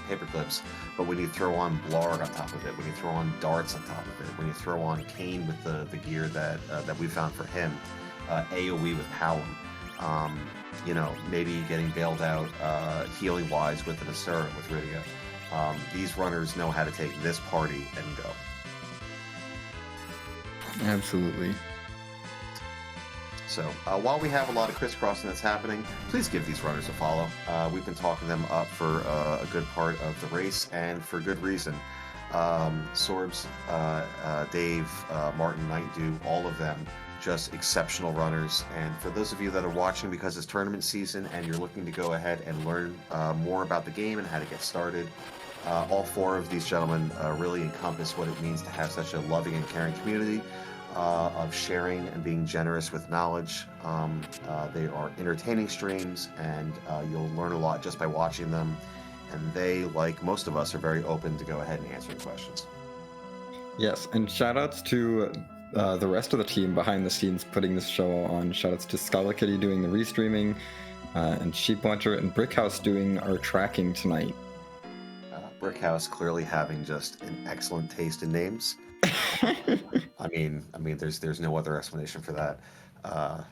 paper clips. But when you throw on Blarg on top of it, when you throw on darts on top of it, when you throw on Kane with the gear that we found for him, AoE with Powell, you know, maybe getting bailed out healing wise with an Asura with Rydia. These runners know how to take this party and go. Absolutely. So while we have a lot of crisscrossing that's happening, please give these runners a follow. We've been talking them up for a good part of the race, and for good reason. Sorbs, Dave, Martin, Nightdew, all of them, just exceptional runners. And for those of you that are watching because it's tournament season and you're looking to go ahead and learn more about the game and how to get started, all four of these gentlemen really encompass what it means to have such a loving and caring community. Of sharing and being generous with knowledge. They are entertaining streams, and you'll learn a lot just by watching them. And they, like most of us, are very open to go ahead and answering questions. Yes, and shoutouts to the rest of the team behind the scenes putting this show on. Shoutouts to Scala Kitty doing the restreaming, and Sheepwatcher and Brickhouse doing our tracking tonight. Brickhouse clearly having just an excellent taste in names. I mean, there's no other explanation for that. I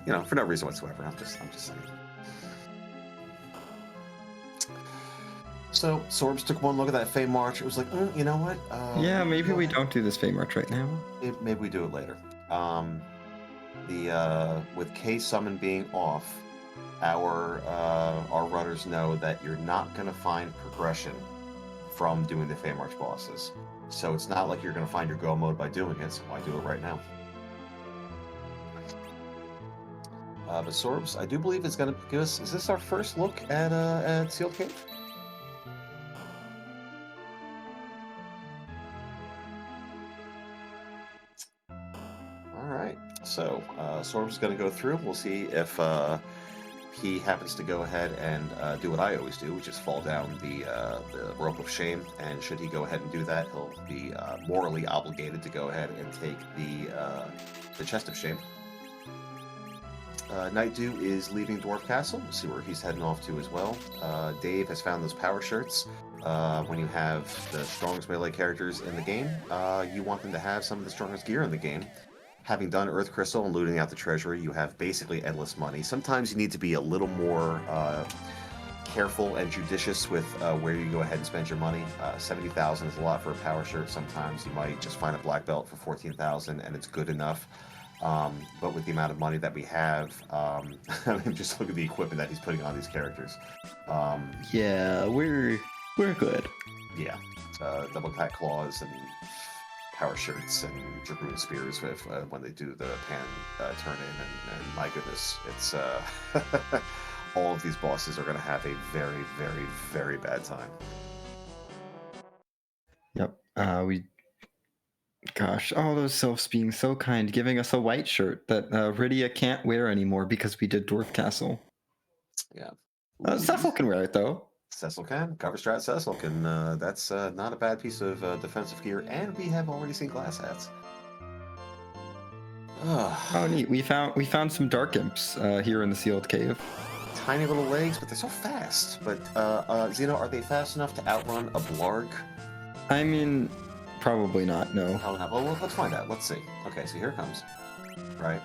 you know, for no reason whatsoever. I'm just saying. So Sorbs took one look at that Fey March. It was like, you know what? Yeah, maybe we don't do this Fey March right now. Maybe we do it later. With K summon being off, our runners know that you're not going to find progression from doing the Fey March bosses. So it's not like you're going to find your go mode by doing it, so why do it right now? But Sorbs, I do believe it's going to give us. Is this our first look at Sealed Cave? All right. So Sorbs is going to go through. We'll see if he happens to go ahead and do what I always do, which is fall down the rope of shame. And should he go ahead and do that, he'll be morally obligated to go ahead and take the chest of shame. Night Dew is leaving Dwarf Castle. We'll see where he's heading off to as well. Dave has found those power shirts. When you have the strongest melee characters in the game, you want them to have some of the strongest gear in the game. Having done Earth Crystal and looting out the treasury, you have basically endless money. Sometimes you need to be a little more careful and judicious with where you go ahead and spend your money. 70,000 is a lot for a power shirt. Sometimes you might just find a black belt for 14,000 and it's good enough. But with the amount of money that we have, I mean, just look at the equipment that he's putting on these characters. Yeah, we're good. Yeah, double cat claws and power shirts and dragoon spears when they do the pan turn in, and my goodness, it's all of these bosses are going to have a very, very, very bad time. Yep. Gosh, all those sylphs being so kind, giving us a white shirt that Rydia can't wear anymore because we did Dwarf Castle. Yeah. Cecil can wear it, though. Cecil can. Cover strat Cecil can. That's not a bad piece of defensive gear, and we have already seen glass hats. Oh, neat. We found some dark imps here in the sealed cave. Tiny little legs, but they're so fast. But, Xeno, are they fast enough to outrun a Blarg? I mean... Probably not, no. Oh, no. Well, let's find out. Let's see. Okay, so here it comes. Right.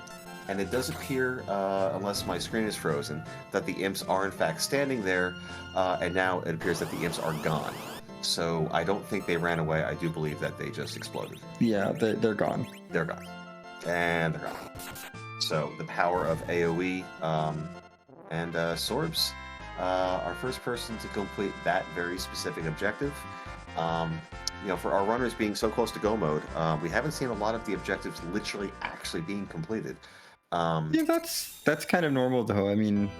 And it does appear, unless my screen is frozen, that the imps are in fact standing there, and now it appears that the imps are gone. So I don't think they ran away. I do believe that they just exploded. Yeah, they're gone. They're gone. And they're gone. So the power of AoE, and Sorbs, our first person to complete that very specific objective. You know, for our runners being so close to go mode, we haven't seen a lot of the objectives literally actually being completed. Yeah, that's kind of normal, though. I mean,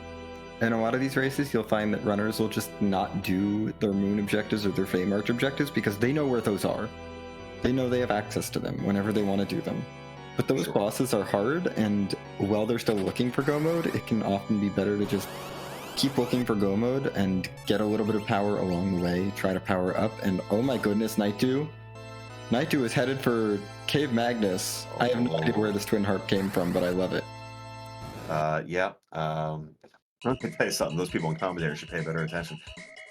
in a lot of these races, you'll find that runners will just not do their moon objectives or their Fame Arch objectives because they know where those are. They know they have access to them whenever they want to do them. But those bosses are hard, and while they're still looking for go mode, it can often be better to just keep looking for go mode and get a little bit of power along the way, try to power up, and oh my goodness, Night Dew is headed for Cave Magnus. I have no idea where this twin harp came from, but I love it. Yeah. I'm going to tell you something. Those people in commentary should pay better attention.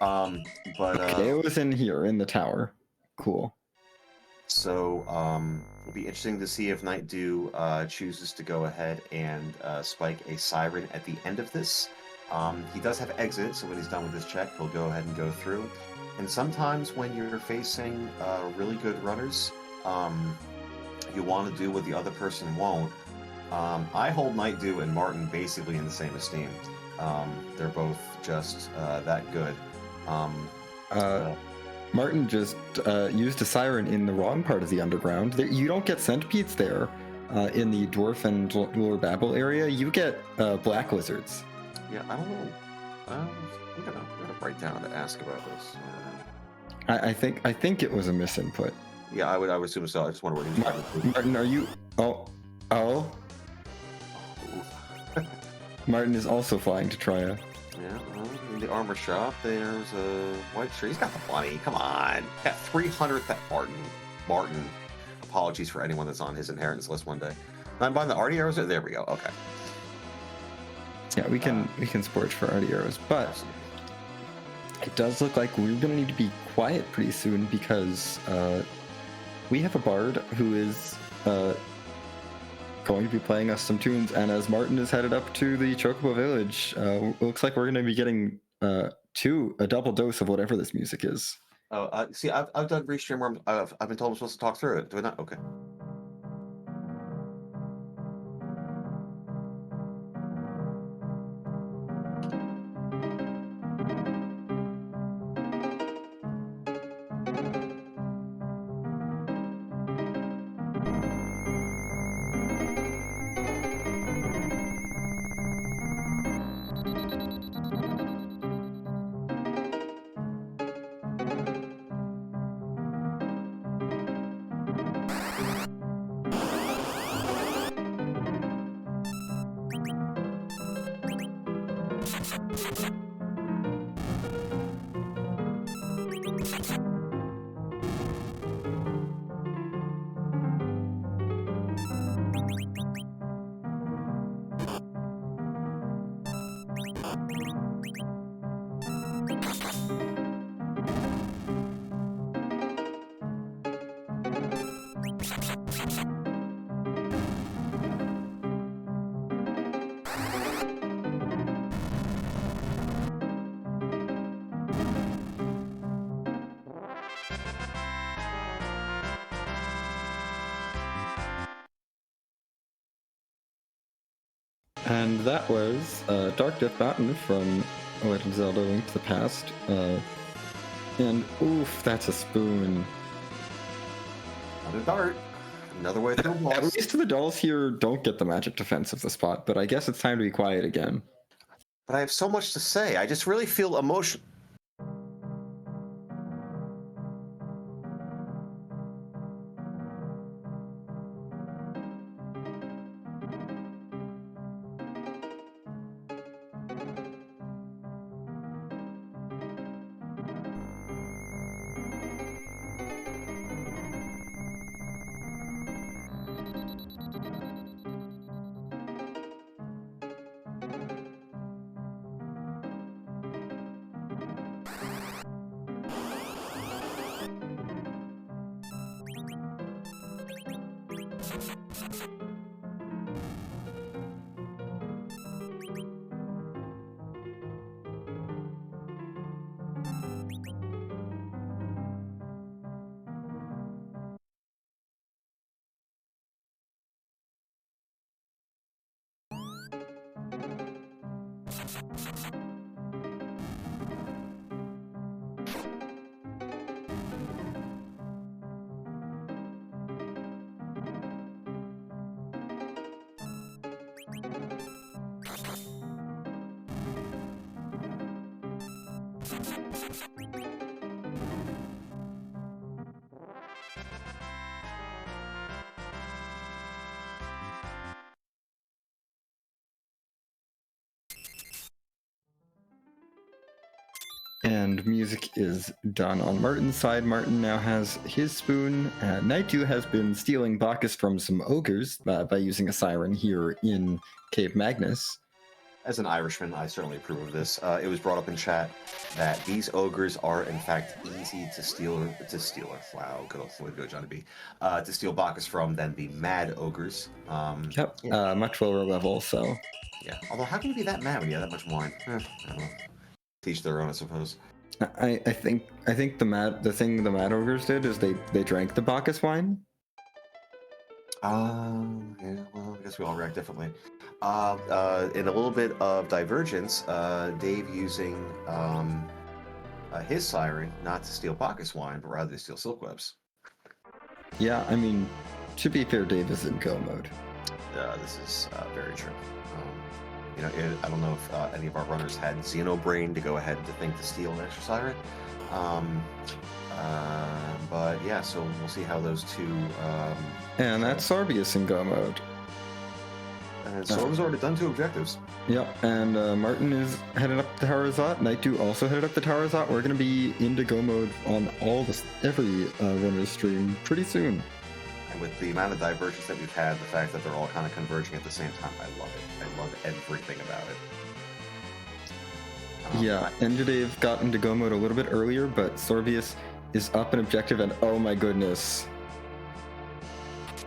Okay, it was in here, in the tower. Cool. So, it'll be interesting to see if Night Dew chooses to go ahead and spike a siren at the end of this. He does have exit, so when he's done with this check, he'll go ahead and go through. And sometimes when you're facing really good runners, you want to do what the other person won't. I hold Night Dew and Martin basically in the same esteem. They're both just that good. Martin just used a siren in the wrong part of the underground. You don't get centipedes there in the Dwarf and Lower Babel area. You get black lizards. Yeah, I don't know. I'm gonna write down to ask about this. I think it was a misinput. Yeah, I would assume so. I just wonder what he's trying to do. Martin, are you? Oh. Martin is also flying to try a. Yeah, well, in the armor shop, there's a white tree. He's got the money. Come on, got 300. That Martin. Apologies for anyone that's on his inheritance list one day. I'm buying the arty arrows. There we go. Okay. Yeah, we can sporge for arty arrows, but it does look like we're gonna need to be quiet pretty soon because we have a bard who is going to be playing us some tunes, and as Martin is headed up to the Chocobo Village, looks like we're gonna be getting a double dose of whatever this music is. Oh, see, I've done restream where I've been told I'm supposed to talk through it. Do I not? Okay. And that was Dark Death Mountain from Legend of Zelda: Link to the Past. And oof, that's a spoon. Another dart. Another way through a At boss. least the dolls here don't get the magic defense of the spot, but I guess it's time to be quiet again. But I have so much to say. I just really feel emotion. And music is done on Martin's side. Martin now has his spoon. Knight 2 has been stealing Bacchus from some ogres by using a siren here in Cave Magnus. As an Irishman, I certainly approve of this. It was brought up in chat that these ogres are, in fact, easy to steal. Wow, good go, Johnny B. To steal Bacchus from than the mad ogres. Yep, Yeah. much lower level, so... Yeah, although how can you be that mad when you have that much wine? I don't know. Teach their own, I suppose. I think the thing the mad ogres did is they drank the Bacchus wine. Yeah, well, I guess we all react differently. In a little bit of divergence, Dave using his siren not to steal Bacchus wine, but rather to steal silk webs. Yeah, I mean, to be fair, Dave is in go mode. This is very true. I don't know if any of our runners had Xenobrain to go ahead to think to steal an extra siren. But yeah, so we'll see how those two. And that's Sorbius in go mode. And Sorbius already done 2 objectives. Yep, and Martin is headed up the Tower of Zot. Knight 2 also headed up the Tower of Zot. We're going to be into go mode on every runner's stream pretty soon. And with the amount of divergence that we've had, the fact that they're all kind of converging at the same time, I love it. I love everything about it. Yeah, Enjadave got into go mode a little bit earlier, but Sorbius is up an objective, and oh my goodness.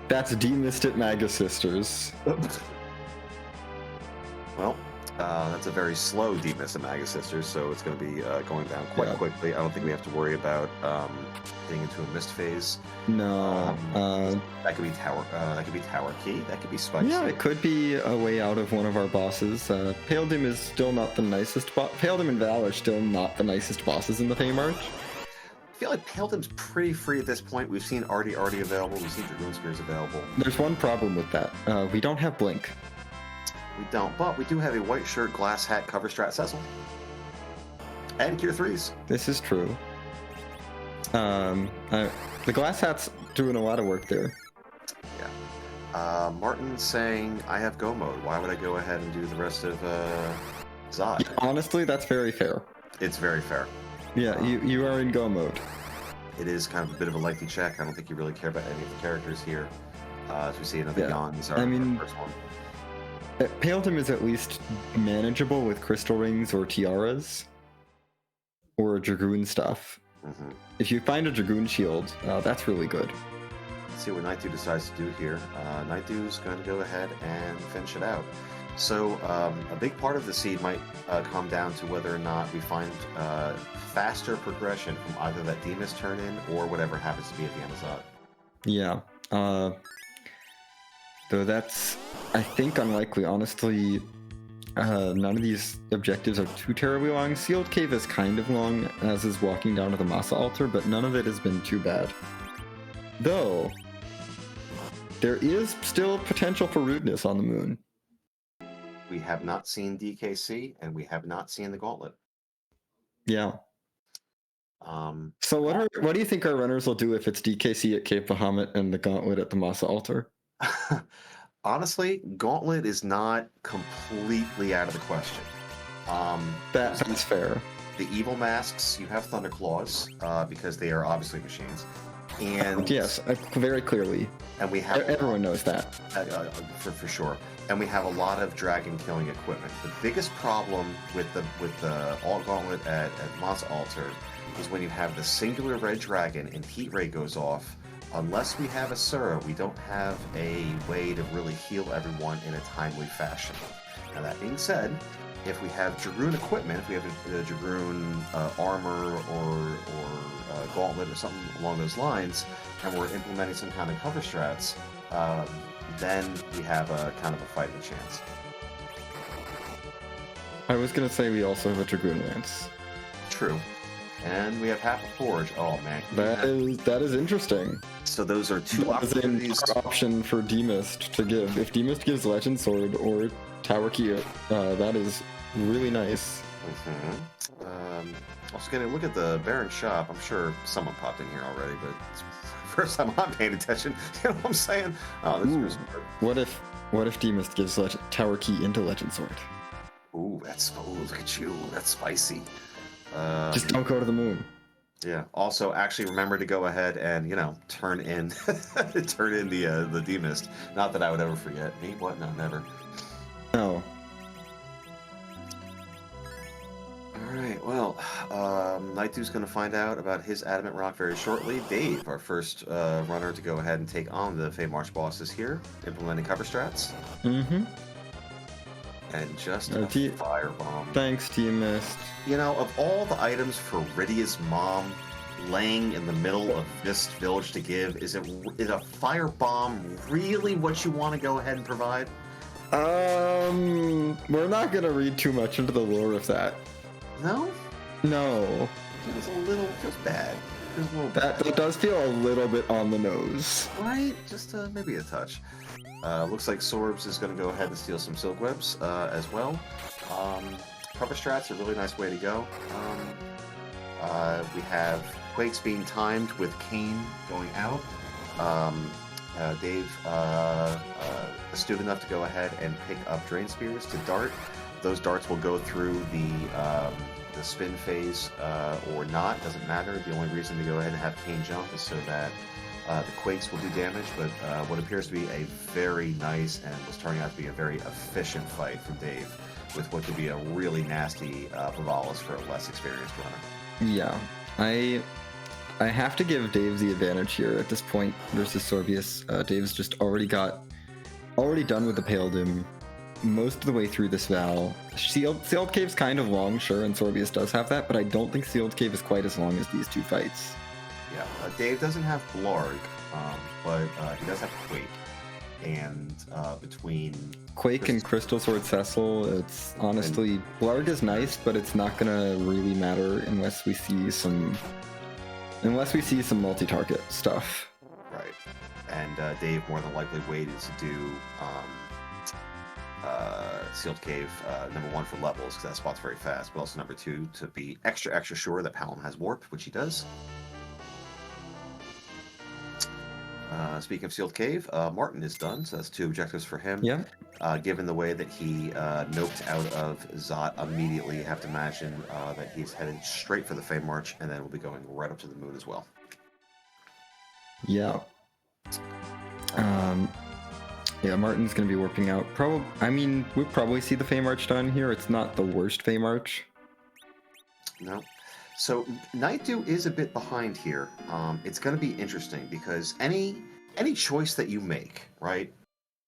That's Demisted Magus Sisters. Well, that's a very slow Deepness of Magus Sisters, so it's going to be going down quite quickly. I don't think we have to worry about getting into a mist phase. No. That could be tower. That could be tower key. That could be spicy. Yeah, it could be a way out of one of our bosses. Paladin is still not the nicest boss. Paladin and Val are still not the nicest bosses in the Feymarch. I feel like Paladin's pretty free at this point. We've seen Artie available. We've seen Dragoon Spears available. There's one problem with that. We don't have Blink. We don't, but we do have a white shirt, glass hat, cover strat Cecil. And Cure 3s. This is true. The glass hat's doing a lot of work there. Yeah. Martin's saying, I have go mode. Why would I go ahead and do the rest of Zod. Yeah, honestly, that's very fair. It's very fair. Yeah, you are in go mode. It is kind of a bit of a lengthy check. I don't think you really care about any of the characters here. As we see another Yon is our first one. Paladin is at least manageable with crystal rings or tiaras or Dragoon stuff. Mm-hmm. If you find a Dragoon shield, that's really good. Let's see what Night Dew decides to do here. Night Dew is going to go ahead and finish it out. So a big part of the seed might come down to whether or not we find faster progression from either that Demas turn in or whatever happens to be at the end of Zod. Yeah. Though that's, I think, unlikely. Honestly, none of these objectives are too terribly long. Sealed Cave is kind of long, as is walking down to the Masa altar, but none of it has been too bad. Though, there is still potential for rudeness on the moon. We have not seen DKC, and we have not seen the Gauntlet. Yeah. So what do you think our runners will do if it's DKC at Cape Bahamut and the Gauntlet at the Masa altar? Honestly, Gauntlet is not completely out of the question. That's fair. The evil masks, you have Thunderclaws, because they are obviously machines. And yes, very clearly. And we have everyone knows that for sure. And we have a lot of dragon killing equipment. The biggest problem with the Alt Gauntlet at Masa Altar is when you have the singular red dragon and Heat Ray goes off. Unless we have Asura, we don't have a way to really heal everyone in a timely fashion. Now that being said, if we have Dragoon equipment, if we have a Dragoon armor or gauntlet or something along those lines, and we're implementing some kind of cover strats, then we have a kind of a fighting chance. I was going to say we also have a Dragoon Lance. True. And we have half a forge. Oh man, that is interesting. So those are two opportunities. Option for Demist to give. If Demist gives Legend Sword or Tower Key, that is really nice. Mm-hmm. Also, gonna look at the Baron shop. I'm sure someone popped in here already, but it's the first time I'm paying attention. You know what I'm saying? Oh, this is what if Demist gives Tower Key into Legend Sword? Ooh, look at you. That's spicy. Just don't go to the moon. Yeah. Also, actually, remember to go ahead and turn in the Demist. Not that I would ever forget. Me? What? No, never. No. All right. Well, Night Dew's going to find out about his Adamant Rock very shortly. Dave, our first runner to go ahead and take on the Fey March bosses here, implementing cover strats. Mm-hmm. And just a firebomb. Thanks, Demist. Of all the items for Rydia's mom laying in the middle of this village to give, is a firebomb really what you want to go ahead and provide? We're not gonna read too much into the lore of that. No? No. Feels bad. That does feel a little bit on the nose. Right? Just maybe a touch. Looks like Sorbs is going to go ahead and steal some silk webs as well. Cover strats are a really nice way to go. We have Quakes being timed with Kane going out. Dave astute enough to go ahead and pick up Drain Spears to dart. Those darts will go through the spin phase or not, doesn't matter. The only reason to go ahead and have Kane jump is so that the Quakes will do damage, but what appears to be a very nice and was turning out to be a very efficient fight from Dave with what could be a really nasty Vivalis for a less experienced runner. Yeah, I have to give Dave the advantage here at this point versus Sorbius. Dave's just already done with the Paladin most of the way through this Val. Sealed Cave's kind of long, sure, and Sorbius does have that, but I don't think Sealed Cave is quite as long as these two fights. Yeah, Dave doesn't have Blarg, but he does have Quake. And between Quake and Crystal Sword Cecil, it's honestly, Blarg is nice, but it's not gonna really matter unless we see some multi-target stuff. Right. And Dave more than likely waited to do Sealed Cave number 1 for levels, because that spot's very fast, but also number 2 to be extra sure that Paladin has Warp, which he does. Speaking of Sealed Cave, Martin is done, so that's 2 objectives for him. Yeah. Given the way that he noped out of Zot immediately, you have to imagine that he's headed straight for the Fey March, and then we'll be going right up to the moon as well. Yeah. Yeah, Martin's gonna be warping out. I mean, we'll probably see the Fey March done here. It's not the worst Fey March. No. So Night Dew is a bit behind here. It's going to be interesting because any choice that you make, right?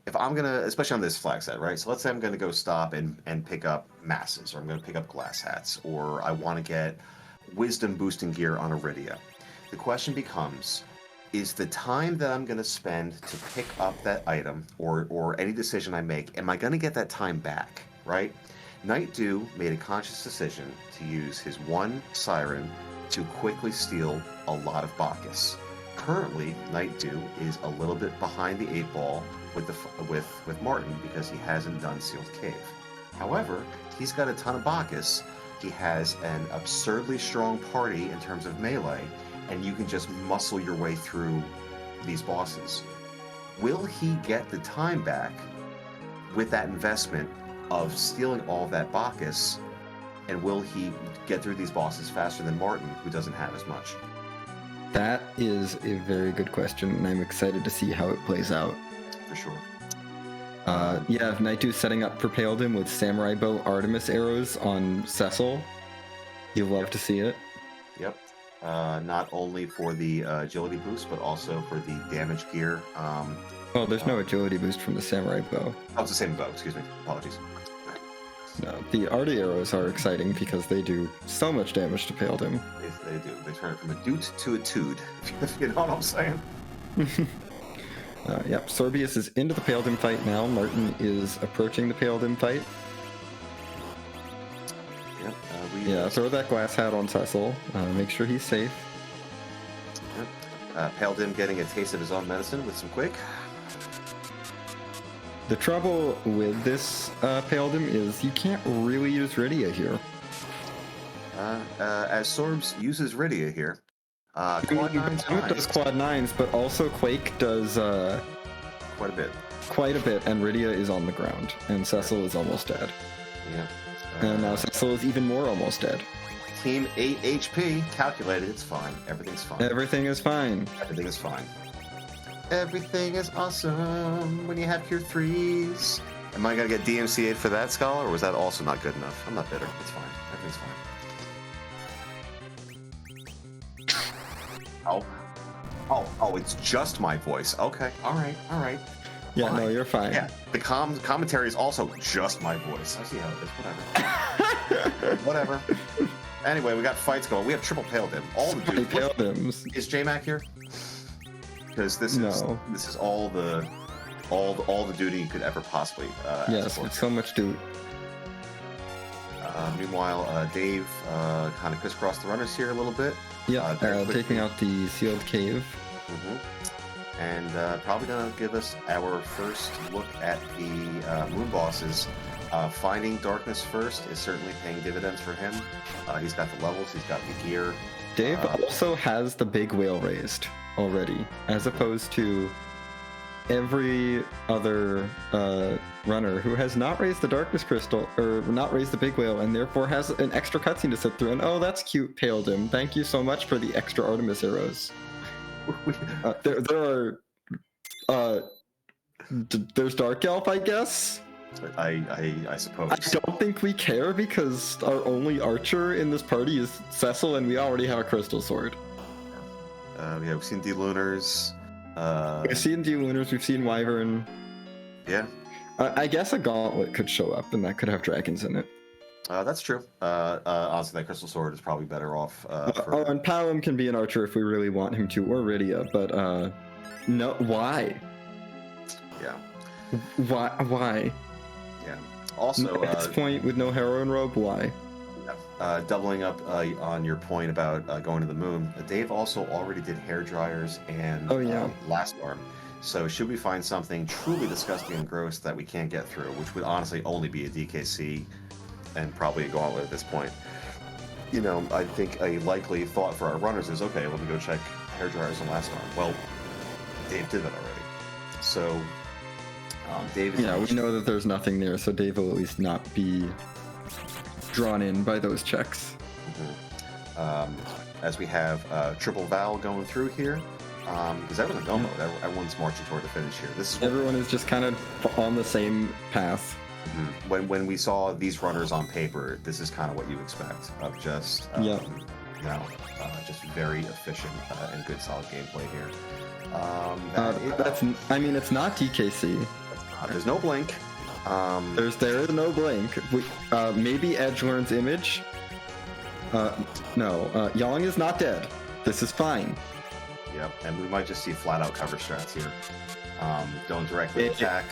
If I'm gonna, especially on this flag set, right? So let's say I'm gonna go stop and pick up masses, or I'm gonna pick up glass hats, or I want to get wisdom boosting gear on Iridia. The question becomes, is the time that I'm going to spend to pick up that item or any decision I make, am I going to get that time back, right? Night Dew made a conscious decision to use his one Siren to quickly steal a lot of Bacchus. Currently, Night Dew is a little bit behind the 8-ball with Martin because he hasn't done Sealed Cave. However, he's got a ton of Bacchus. He has an absurdly strong party in terms of melee, and you can just muscle your way through these bosses. Will he get the time back with that investment of stealing all of that Bacchus, and will he get through these bosses faster than Martin, who doesn't have as much? That is a very good question, and I'm excited to see how it plays out. For sure. Yeah, if Night Dew's setting up for Paladin with Samurai Bow Artemis arrows on Cecil, you'll love to see it. Yep. Not only for the agility boost, but also for the damage gear. Well, there's no agility boost from the Samurai Bow. Oh, it's the same bow, excuse me. Apologies. No, the Arty arrows are exciting because they do so much damage to Paladin. They do. They turn it from a doot to a tood, if you know what I'm saying. Yep, Sorbius is into the Paladin fight now. Martin is approaching the Paladin fight. Yep. Yeah, throw that glass hat on Cecil. Make sure he's safe. Yep. Paladin getting a taste of his own medicine with some Quake. The trouble with this Paladin is you can't really use Rydia here. As Sorbs uses Rydia here, Quad 9s does Quad 9s, but also Quake does quite a bit. Quite a bit, and Rydia is on the ground, and Cecil is almost dead. Yeah. And now Cecil is even more almost dead. Team 8 HP, calculated, it's fine. Everything's fine. Everything is fine. Everything is fine. Everything is awesome when you have Cure 3s. Am I going to get DMCA'd for that, Scholar, or was that also not good enough? I'm not bitter. It's fine. Everything's fine. Oh, it's just my voice. Okay, all right. Yeah, fine. no, you're fine. Yeah, the commentary is also just my voice. I see how it is. Whatever. Anyway, we got fights going. We have triple Paladin. All the dudes. Paladims. Is J-Mac here? Because this is all the duty you could ever possibly. Yes, with so much duty. Meanwhile, Dave kind of crisscrossed the runners here a little bit. Yeah, taking out the sealed cave. Mm-hmm. And probably going to give us our first look at the moon bosses. Finding Darkness first is certainly paying dividends for him. He's got the levels, he's got the gear. Dave also has the big whale raised already, as opposed to every other runner who has not raised the Darkness Crystal, or not raised the big whale, and therefore has an extra cutscene to sit through. And oh, that's cute, Paladin. Thank you so much for the extra Artemis arrows. There's Dark Elf, I guess. I suppose. I don't think we care because our only archer in this party is Cecil, and we already have a crystal sword. We've seen D-Lunars. We've seen D-Lunars, we've seen Wyvern. Yeah. I guess a gauntlet could show up, and that could have dragons in it. That's true. Honestly, that crystal sword is probably better off. And Palom can be an archer if we really want him to, or Rydia, but no, why? Yeah. Why? Yeah. Also, at this point, with no heroine robe, why? Doubling up on your point about going to the moon, Dave also already did hair dryers and last arm. So should we find something truly disgusting and gross that we can't get through, which would honestly only be a DKC and probably a gauntlet at this point, you know, I think a likely thought for our runners is, okay, let me go check hair dryers and last arm. Well, Dave did that already. So Dave is Yeah, we know that there's nothing there, so Dave will at least not be drawn in by those checks. As we have triple Val going through here, because everyone's marching toward the finish here. This is Everyone is just kind of on the same path. When we saw these runners on paper, this is kind of what you expect of just just very efficient and good solid gameplay here. It's not DKC. There's no blink. There is no blink. Maybe Edge learns image. No, Yang is not dead. This is fine. Yep, and we might just see flat out cover strats here. Don't directly attack.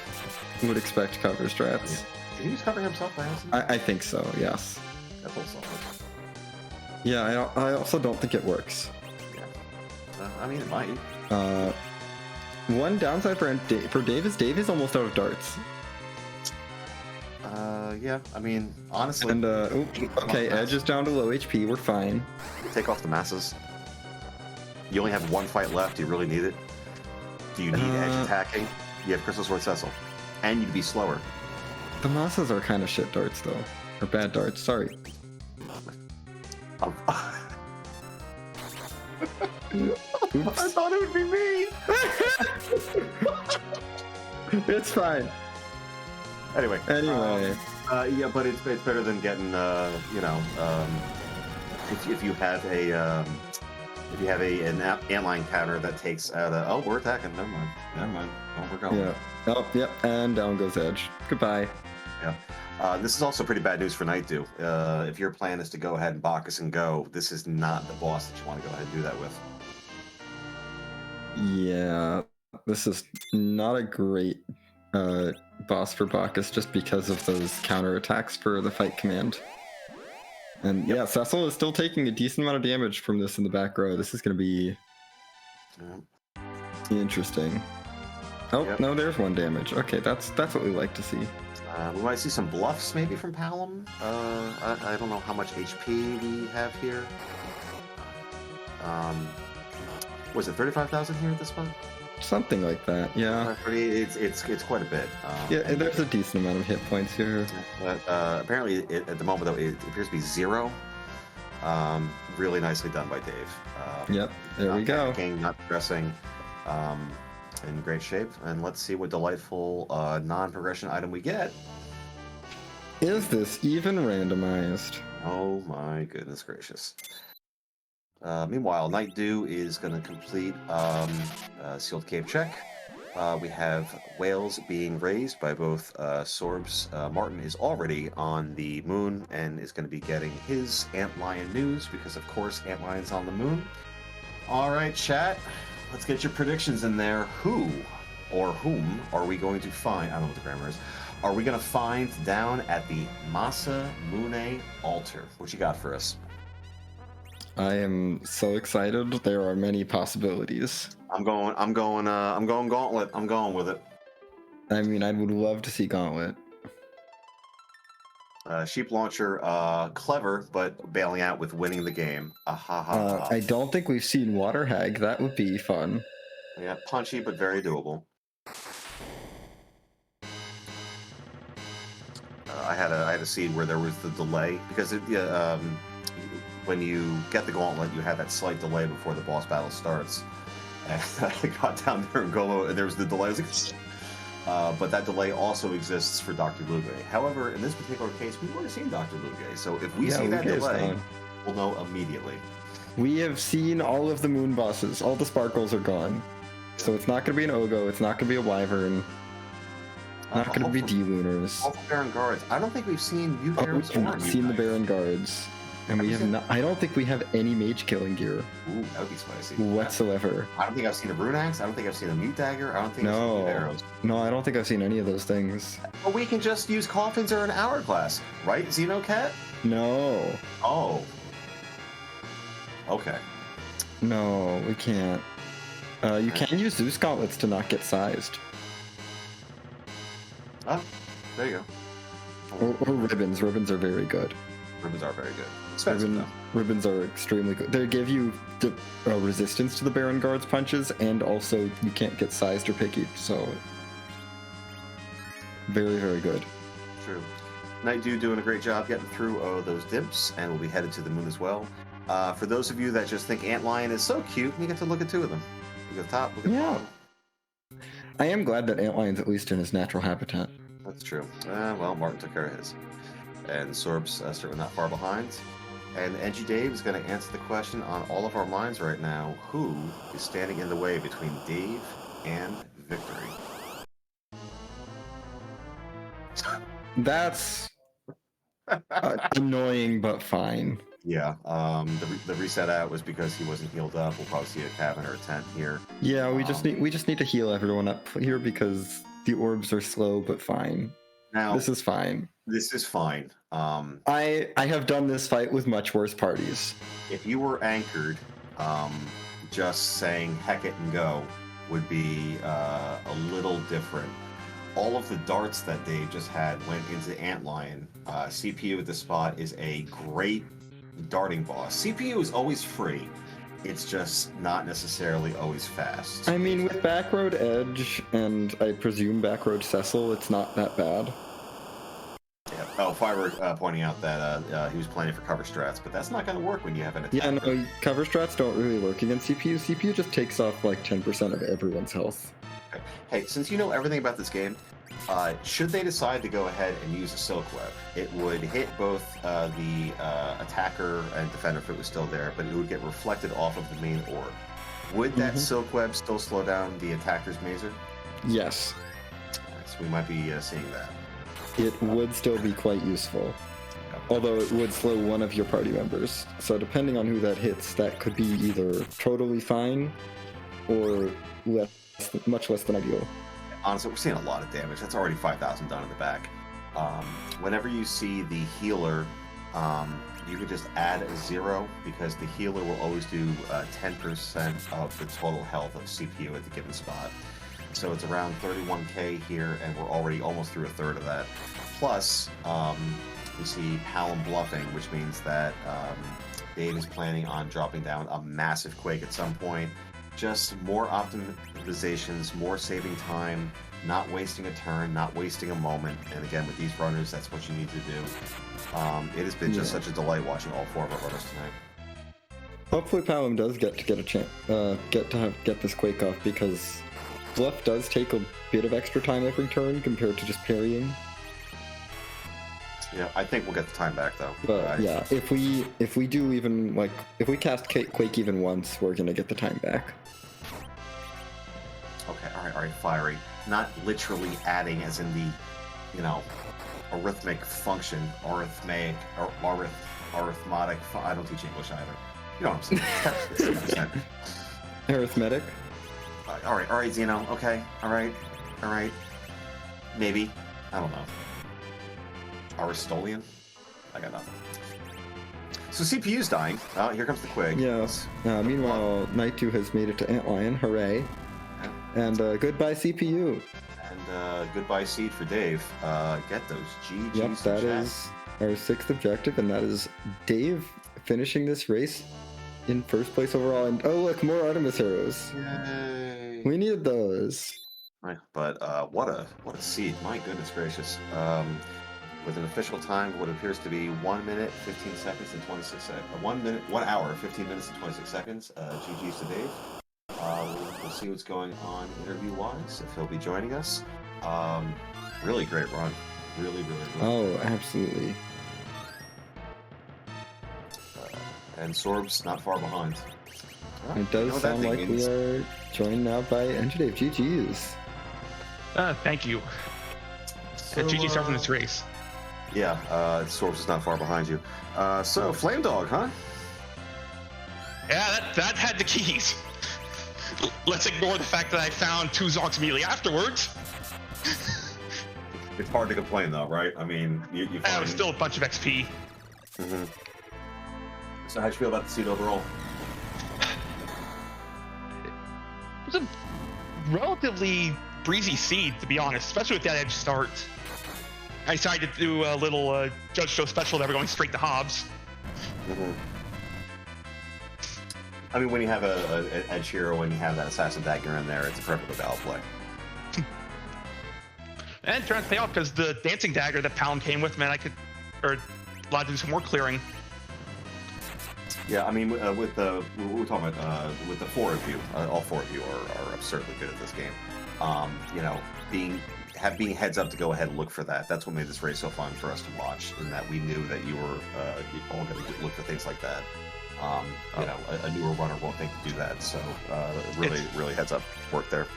Would expect cover strats. Did he just cover himself by accident? I think so, yes. That's also Yeah, I also don't think it works. Yeah. It might. One downside for Dave is almost out of darts. Yeah, honestly. And, okay, Edge is down to low HP, we're fine. Take off the masses. You only have one fight left, do you really need it? Do you need Edge attacking? You have Crystal Sword Cecil. And you'd be slower. The masses are kind of shit darts, though. Or bad darts, sorry. Oops. I thought it would be me! It's fine. Anyway. Yeah, but it's better than getting, if you have an antline counter that takes out we're attacking. Never mind. Oh, we're going. Yeah. Oh, yep. And down goes Edge. Goodbye. Yeah. This is also pretty bad news for Night Dew. If your plan is to go ahead and Bacchus and go, this is not the boss that you want to go ahead and do that with. Yeah. This is not a great boss for Bacchus just because of those counter attacks for the fight command. And yeah, Cecil is still taking a decent amount of damage from this in the back row. This is going to be interesting. Oh, no, there's one damage. Okay, that's what we like to see. We might see some bluffs maybe from Palom. I don't know how much HP we have here. Was it 35,000 here at this point? Something like that, yeah. It's quite a bit. There's a decent amount of hit points here. But apparently, at the moment, though, it appears to be 0. Really nicely done by Dave. Yep, there we go. Not progressing. In great shape. And let's see what delightful non-progression item we get. Is this even randomized? Oh my goodness gracious. Meanwhile, Night Dew is going to complete Sealed Cave check. We have whales being raised by both Sorbs. Martin is already on the moon and is going to be getting his Antlion news because, of course, Antlion's on the moon. All right, chat. Let's get your predictions in there. Who or whom are we going to find? I don't know what the grammar is. Are we going to find down at the Masa Mune altar? What you got for us? I am so excited. There are many possibilities. I'm going Gauntlet. I'm going with it. I would love to see Gauntlet. Sheep Launcher, clever, but bailing out with winning the game. I don't think we've seen Water Hag. That would be fun. Yeah, punchy, but very doable. I had a scene where there was the delay because when you get the Gauntlet, you have that slight delay before the boss battle starts. And I got down there and there was the delay. I was like, but that delay also exists for Dr. Luge. However, in this particular case, we've already seen Dr. Luge, so if we see that delay, we'll know immediately. We have seen all of the moon bosses. All the sparkles are gone. So it's not going to be an Ogo, it's not going to be a Wyvern, not going to be D-Lunars. All the Baron Guards. I don't think we've seen you Barons. We've not seen the Baron Guards. And we have not. I don't think we have any mage killing gear. Ooh, that would be spicy. Whatsoever. I don't think I've seen a Rune Axe. I don't think I've seen a Mute Dagger. I don't think I've seen arrows. No, I don't think I've seen any of those things. Well, we can just use coffins or an hourglass, right, Xenocat? No. Oh. Okay. No, we can't. You can use Zeus gauntlets to not get sized. Oh, there you go. Or ribbons. Ribbons are very good. Ribbons are very good. Expensive, ribbons are extremely good. They give you the resistance to the Baron Guard's punches, and also you can't get sized or picky, so Very, very good. True. Night Dew doing a great job getting through those dimps, and we'll be headed to the moon as well. For those of you that just think Antlion is so cute, you get to look at two of them. Look at the top, look at the bottom. I am glad that Antlion's at least in his natural habitat. That's true. Well, Martin took care of his. And Sorb's certainly not far behind. And NG Dave is going to answer the question on all of our minds right now. Who is standing in the way between Dave and victory? That's annoying, but fine. Yeah, the reset out was because he wasn't healed up. We'll probably see a cabin or a tent here. Yeah, we just need to heal everyone up here because the orbs are slow, but fine. Now this is fine. This is fine. I have done this fight with much worse parties. If you were anchored, just saying heck it and go would be a little different. All of the darts that Dave just had went into Antlion. CPU at the spot is a great darting boss. CPU is always free. It's just not necessarily always fast. I mean, with Backroad Edge and I presume Backroad Cecil, it's not that bad. Yeah. Oh, Firework pointing out that he was planning for cover strats, but that's not going to work when you have an attack. Yeah, no, cover strats don't really work against CPU. CPU just takes off like 10% of everyone's health. Okay. Hey, since you know everything about this game, should they decide to go ahead and use a Silk Web, it would hit both the attacker and defender if it was still there, but it would get reflected off of the main orb. Would that Silk Web still slow down the attacker's mazer? Yes. So we might be seeing that. It would still be quite useful. Although it would slow one of your party members. So depending on who that hits, that could be either totally fine or much less than ideal. Honestly, we're seeing a lot of damage. That's already 5,000 done in the back. Whenever you see the healer, you can just add a 0 because the healer will always do 10% of the total health of CPU at the given spot. So it's around 31k here, and we're already almost through a third of that. Plus, we see Hallam bluffing, which means that Dave is planning on dropping down a massive quake at some point. Just more optimizations, more saving time, not wasting a turn, not wasting a moment. And again, with these runners, that's what you need to do. It has been just such a delight watching all 4 of our runners tonight. Hopefully, Palom does get a chance, get this quake off because bluff does take a bit of extra time every turn compared to just parrying. Yeah, I think we'll get the time back though. But yeah, if we do even if we cast Quake even once, we're gonna get the time back. Okay, all right, Fiery. Not literally adding as in the, arithmetic function, arithmetic. I don't teach English either. You know what I'm saying? Arithmetic. All right, Zeno. Okay, all right. Maybe. I don't know. Aristolian? I got nothing. So CPU's dying. Oh, here comes the quake. Yes. Meanwhile, Night 2 has made it to Antlion. Hooray. Yeah. And goodbye CPU. And goodbye seed for Dave. Get those GGs. Yep, that is our 6th objective, and that is Dave finishing this race in first place overall. And oh look, more Artemis arrows. Yay. We needed those. Right, but what a seed. My goodness gracious. With an official time, what appears to be 1 minute, 15 seconds, and 26 seconds. 1 hour, 15 minutes, and 26 seconds. GG's to Dave. We'll see what's going on interview-wise, if he'll be joining us. Really great run. Really good. Oh, absolutely. And Sorb's not far behind. It does sound like we are joined now by NG Dave. GG's. Thank you. So, GG starts in this race. Yeah, Sorbs is not far behind you. So, Flame Dog, huh? Yeah, that had the keys. Let's ignore the fact that I found 2 Zogs immediately afterwards. It's hard to complain, though, right? I mean, you find... It was still a bunch of XP. Mm-hmm. So how'd you feel about the seed overall? It was a relatively breezy seed, to be honest, especially with that edge start. I decided to do a little Judge Show special that we're going straight to Hobbs. Mm-hmm. I mean, when you have an edge hero, when you have that assassin dagger in there, it's a perfectly valid play. And it turned out to pay off because the dancing dagger that Palom came with meant I could, or allowed to do some more clearing. Yeah, I mean, with the we're talking about with the four of you, all four of you are absurdly good at this game. You know, being heads up to go ahead and look for that. That's what made this race so fun for us to watch, in that we knew that you were all going to look for things like that. You know, a newer runner won't think to do that. So really heads up work there.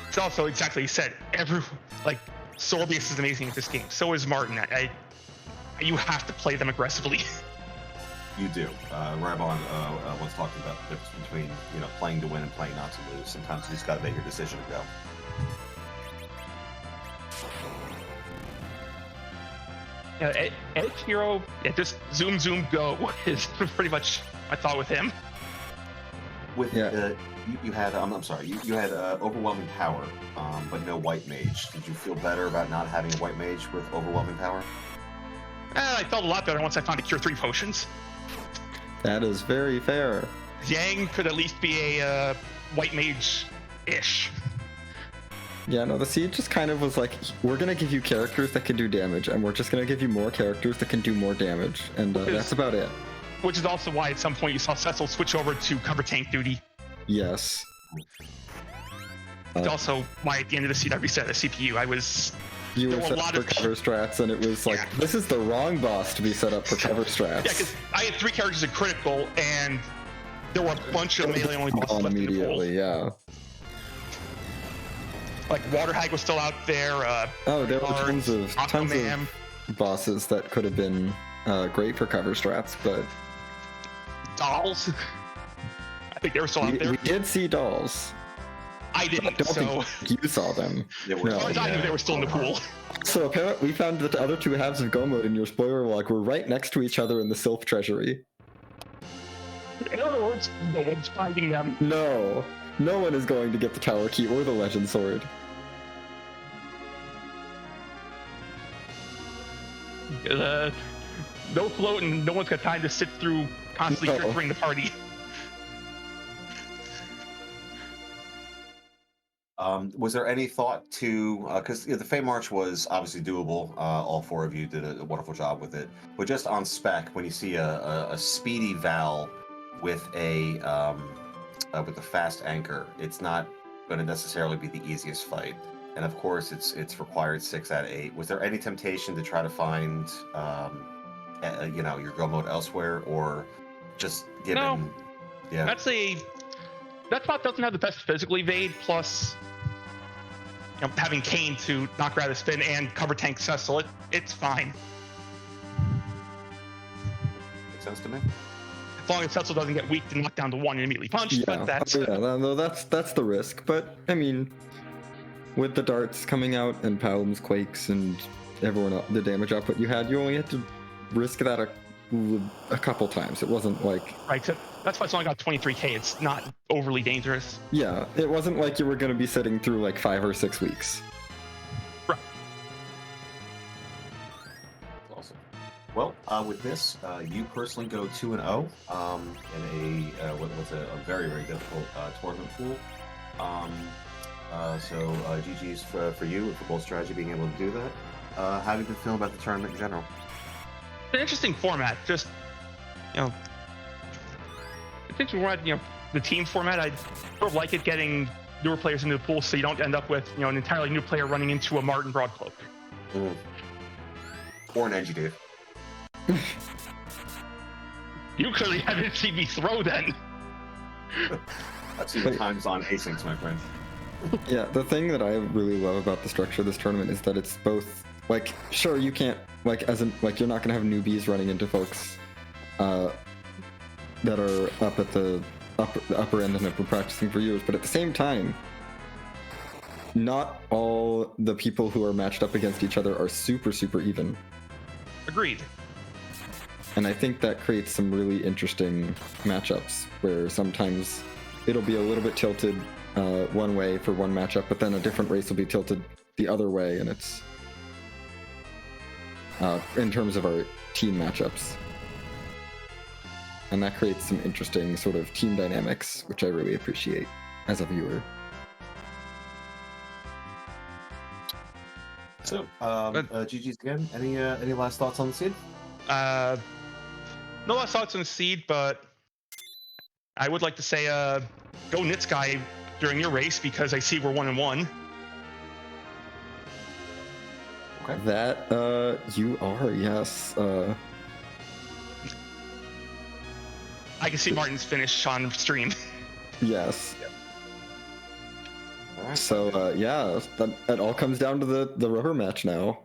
It's also exactly what you said. Sorbius is amazing at this game. So is Martin. You have to play them aggressively. You do. Rabon once talked about the difference between, you know, playing to win and playing not to lose. Sometimes you just got to make your decision and go. Yeah, Edge Hero, just zoom, go is pretty much my thought with him. With you had I'm sorry, you had overwhelming power, but no white mage. Did you feel better about not having a white mage with overwhelming power? I felt a lot better once I found a Cure 3 potions. That is very fair. Yang could at least be a white mage-ish. Yeah, no, the Siege just kind of was like, we're going to give you characters that can do damage, and we're just going to give you more characters that can do more damage, and that's about it. Which is also why at some point you saw Cecil switch over to cover tank duty. Yes. It's also why at the end of the seed I reset the CPU. You were set up for cover strats, and it was like, this is the wrong boss to be set up for cover strats. Yeah, because I had 3 characters at critical, and there were a bunch of melee only bosses left immediately, in the pool. yeah. Like Water Hag was still out there. There were tons of bosses that could have been great for cover strats, but dolls. I think they were still out there. We did see dolls. I didn't. I don't think you saw them. As far as I knew, they were still in the pool. So apparently, we found that the other 2 halves of Go Mode in your spoiler log were right next to each other in the Sylph Treasury. In other words, no one's finding them. No one is going to get the Tower Key or the Legend Sword. No floating. No one's got time to sit through constantly triggering the party. Was there any thought to, because the Fey March was obviously doable, all 4 of you did a wonderful job with it, but just on spec, when you see a speedy Val with a fast anchor, it's not going to necessarily be the easiest fight, and of course it's required 6 out of 8. Was there any temptation to try to find your Go Mode elsewhere, or just given? No. Yeah, that spot doesn't have the best physical evade, plus having Kane to knock her out of spin and cover tank Cecil, it's fine. Makes sense to me. As long as Cecil doesn't get weak to knock down the 1 and immediately punch, but that's... that's the risk, but I mean, with the darts coming out and Palom's Quakes and everyone else, the damage output you only had to risk that a couple times. It wasn't like... Right, so that's why it's only got 23k. It's not overly dangerous. Yeah, it wasn't like you were going to be sitting through like 5 or 6 weeks. Right. Awesome. Well, with this, you personally go 2-0 in a very, very difficult tournament pool. So GG's for you and for Bold Strategy being able to do that. How have you been feeling about the tournament in general? It's an interesting format. Just, I think we're at, the team format. I sort of like it getting newer players into the pool, so you don't end up with, an entirely new player running into a Martin Broadcloak. Or an Edgy Dave. You clearly haven't seen me throw then. I've seen the times on asyncs, my friend. Yeah, the thing that I really love about the structure of this tournament is that it's both, like, sure, you can't, like, you're not gonna have newbies running into folks that are up at the upper end and have been practicing for years, but at the same time, not all the people who are matched up against each other are super, super even. Agreed. And I think that creates some really interesting matchups where sometimes it'll be a little bit tilted one way for one matchup, but then a different race will be tilted the other way, and it's in terms of our team matchups. And that creates some interesting sort of team dynamics, which I really appreciate as a viewer. So, GG's again. Any last thoughts on the seed? No last thoughts on the seed, but I would like to say, go Nits guy during your race because I see we're 1-1. Okay. That you are, yes. I can see Martin's finish on stream. Yes. All right. So yeah, that all comes down to the rubber match now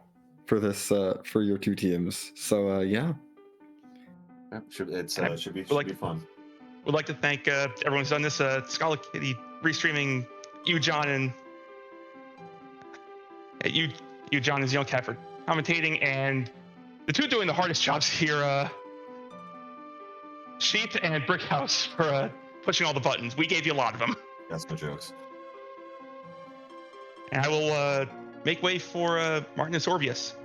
for this for your two teams. So yeah. Yeah, should be fun. Would like to thank everyone who's done this. Scholar Kitty restreaming, you John and you John and Xeon Cat for commentating, and the two doing the hardest jobs here, Sheep and Brickhouse for pushing all the buttons. We gave you a lot of them. That's no jokes. And I will make way for Martin and Sorbius.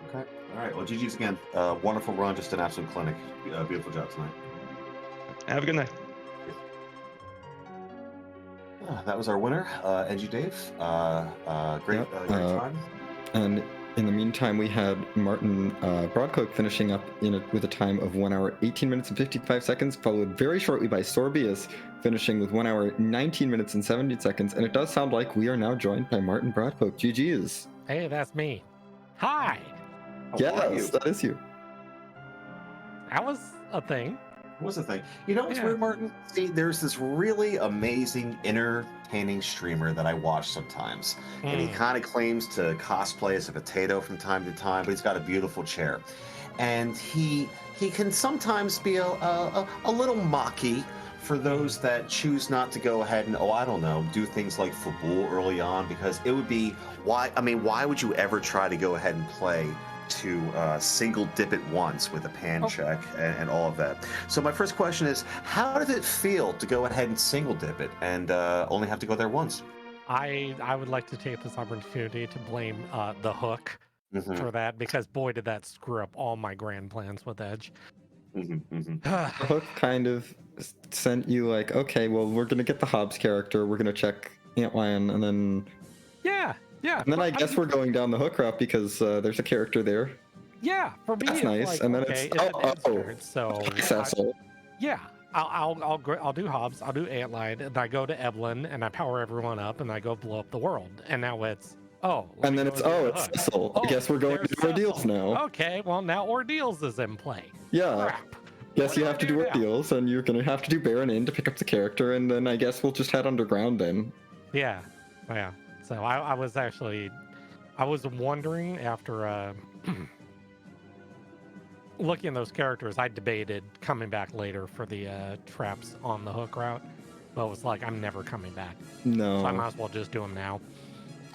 Okay. All right. Well, GG's again. Wonderful run. Just an absolute clinic. Beautiful job tonight. Have a good night. That was our winner, NG Dave. Great time. And in the meantime, we had Martin Broadcloak finishing up with a time of 1 hour 18 minutes and 55 seconds, followed very shortly by Sorbius finishing with 1 hour 19 minutes and 70 seconds. And it does sound like we are now joined by Martin Broadcloak. GG's. Hey, that's me. Hi. Yes, that is you. That was a thing. What's the thing? You know what's weird, Martin? See, there's this really amazing, entertaining streamer that I watch sometimes. And he kind of claims to cosplay as a potato from time to time, but he's got a beautiful chair. And he can sometimes be a little mocky for those that choose not to go ahead and, do things like football early on, because it would be, why would you ever try to go ahead and play to single dip it once with a pan check and all of that? So my first question is, how did it feel to go ahead and single dip it and only have to go there once? I would like to take this opportunity to blame the hook for that, because boy did that screw up all my grand plans with Edge. The hook kind of sent you like, okay, well, we're gonna get the Hobbs character, we're gonna check Antlion, and then yeah. And then I guess we're going down the hook route because there's a character there. Yeah, for me, that's it's nice. Like, and then okay, it's so Cecil. I'll do Hobbs, I'll do Antlion, and I go to Eblan, and I power everyone up, and I go blow up the world. And now it's and then it's Cecil. I guess we're going to do Ordeals now. Okay, well now Ordeals is in play. Yeah. Crap. Guess you have to do Ordeals, and you're gonna have to do Baron in to pick up the character, and then I guess we'll just head underground then. Yeah. So I was wondering after looking at those characters, I debated coming back later for the traps on the hook route, but it was like, I'm never coming back. No. So I might as well just do them now.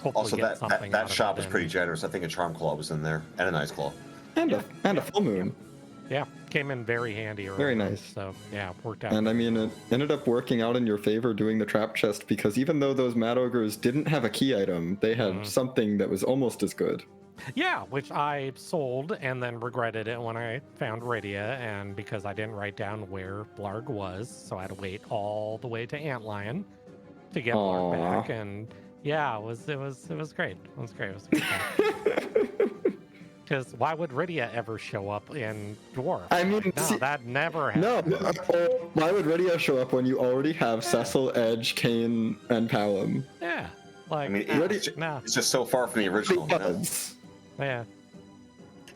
Hopefully also, that shop was pretty generous. I think a Charm Claw was in there, and a Nice Claw. And a Full Moon. Yeah, came in very handy. Very nice. So yeah, worked out. And I mean, it ended up working out in your favor doing the trap chest, because even though those Mad Ogres didn't have a key item, they had something that was almost as good. Yeah, which I sold and then regretted it when I found Rydia, and because I didn't write down where Blarg was, so I had to wait all the way to Antlion to get Blarg back. And yeah, it was great. It was great. Because why would Rydia ever show up in Dwarf? I mean, that never happened. No, why would Rydia show up when you already have Cecil, Edge, Kane, and Palom? Yeah, like it's just so far from the original. Yeah.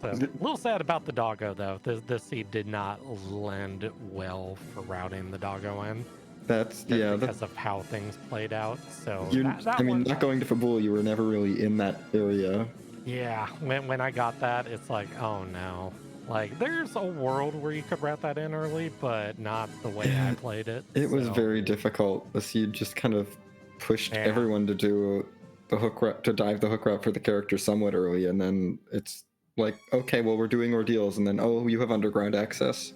So, a little sad about the doggo though. The seed did not lend well for routing the doggo in. Because of how things played out. So not going to Fabul, you were never really in that area. Yeah, when I got that, it's like, oh no. Like, there's a world where you could route that in early, but not the way I played it. It was very difficult. The seed just kind of pushed everyone to do the hook route, to dive the hook route for the character somewhat early, and then it's like, okay, well, we're doing Ordeals, and then, you have underground access.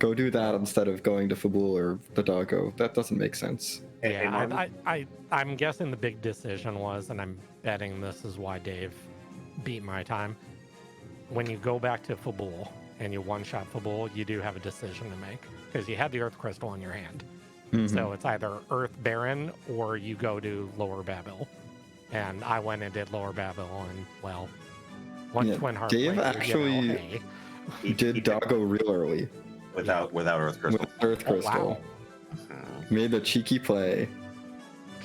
Go do that instead of going to Fabul or the doggo. That doesn't make sense. Yeah, I'm guessing the big decision was, and I'm betting this is why Dave beat my time. When you go back to Fabul and you one-shot Fabul, you do have a decision to make, because you have the Earth Crystal in your hand. So it's either Earth Baron or you go to Lower Babel. and I went and did Lower Babel, and well, one Yeah, twin heart. Dave later, actually hey. He did Doggo real early without Earth Crystal. with Earth Oh, Crystal. wow. Mhm. Made a cheeky play.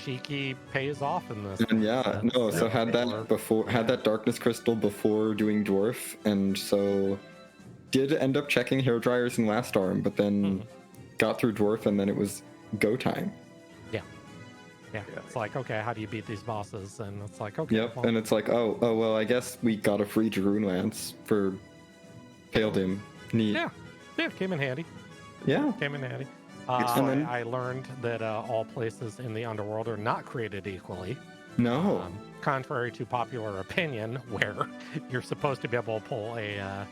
Cheeky pays off in this. And one, yeah, no, so had they that were- before, had that Darkness Crystal before doing Dwarf, and so did end up checking hair dryers in last arm, but then got through Dwarf, and then it was go time. Yeah, Yeah. it's like, okay, how do you beat these bosses? And it's like, okay, Yep, well, and it's like, oh well, I guess we got a free Dragoon Lance for Pale Doom. Neat. yeah, came in handy. Yeah. Came in handy. And then- I learned that all places in the underworld are not created equally. No. Contrary to popular opinion, where you're supposed to be able to pull a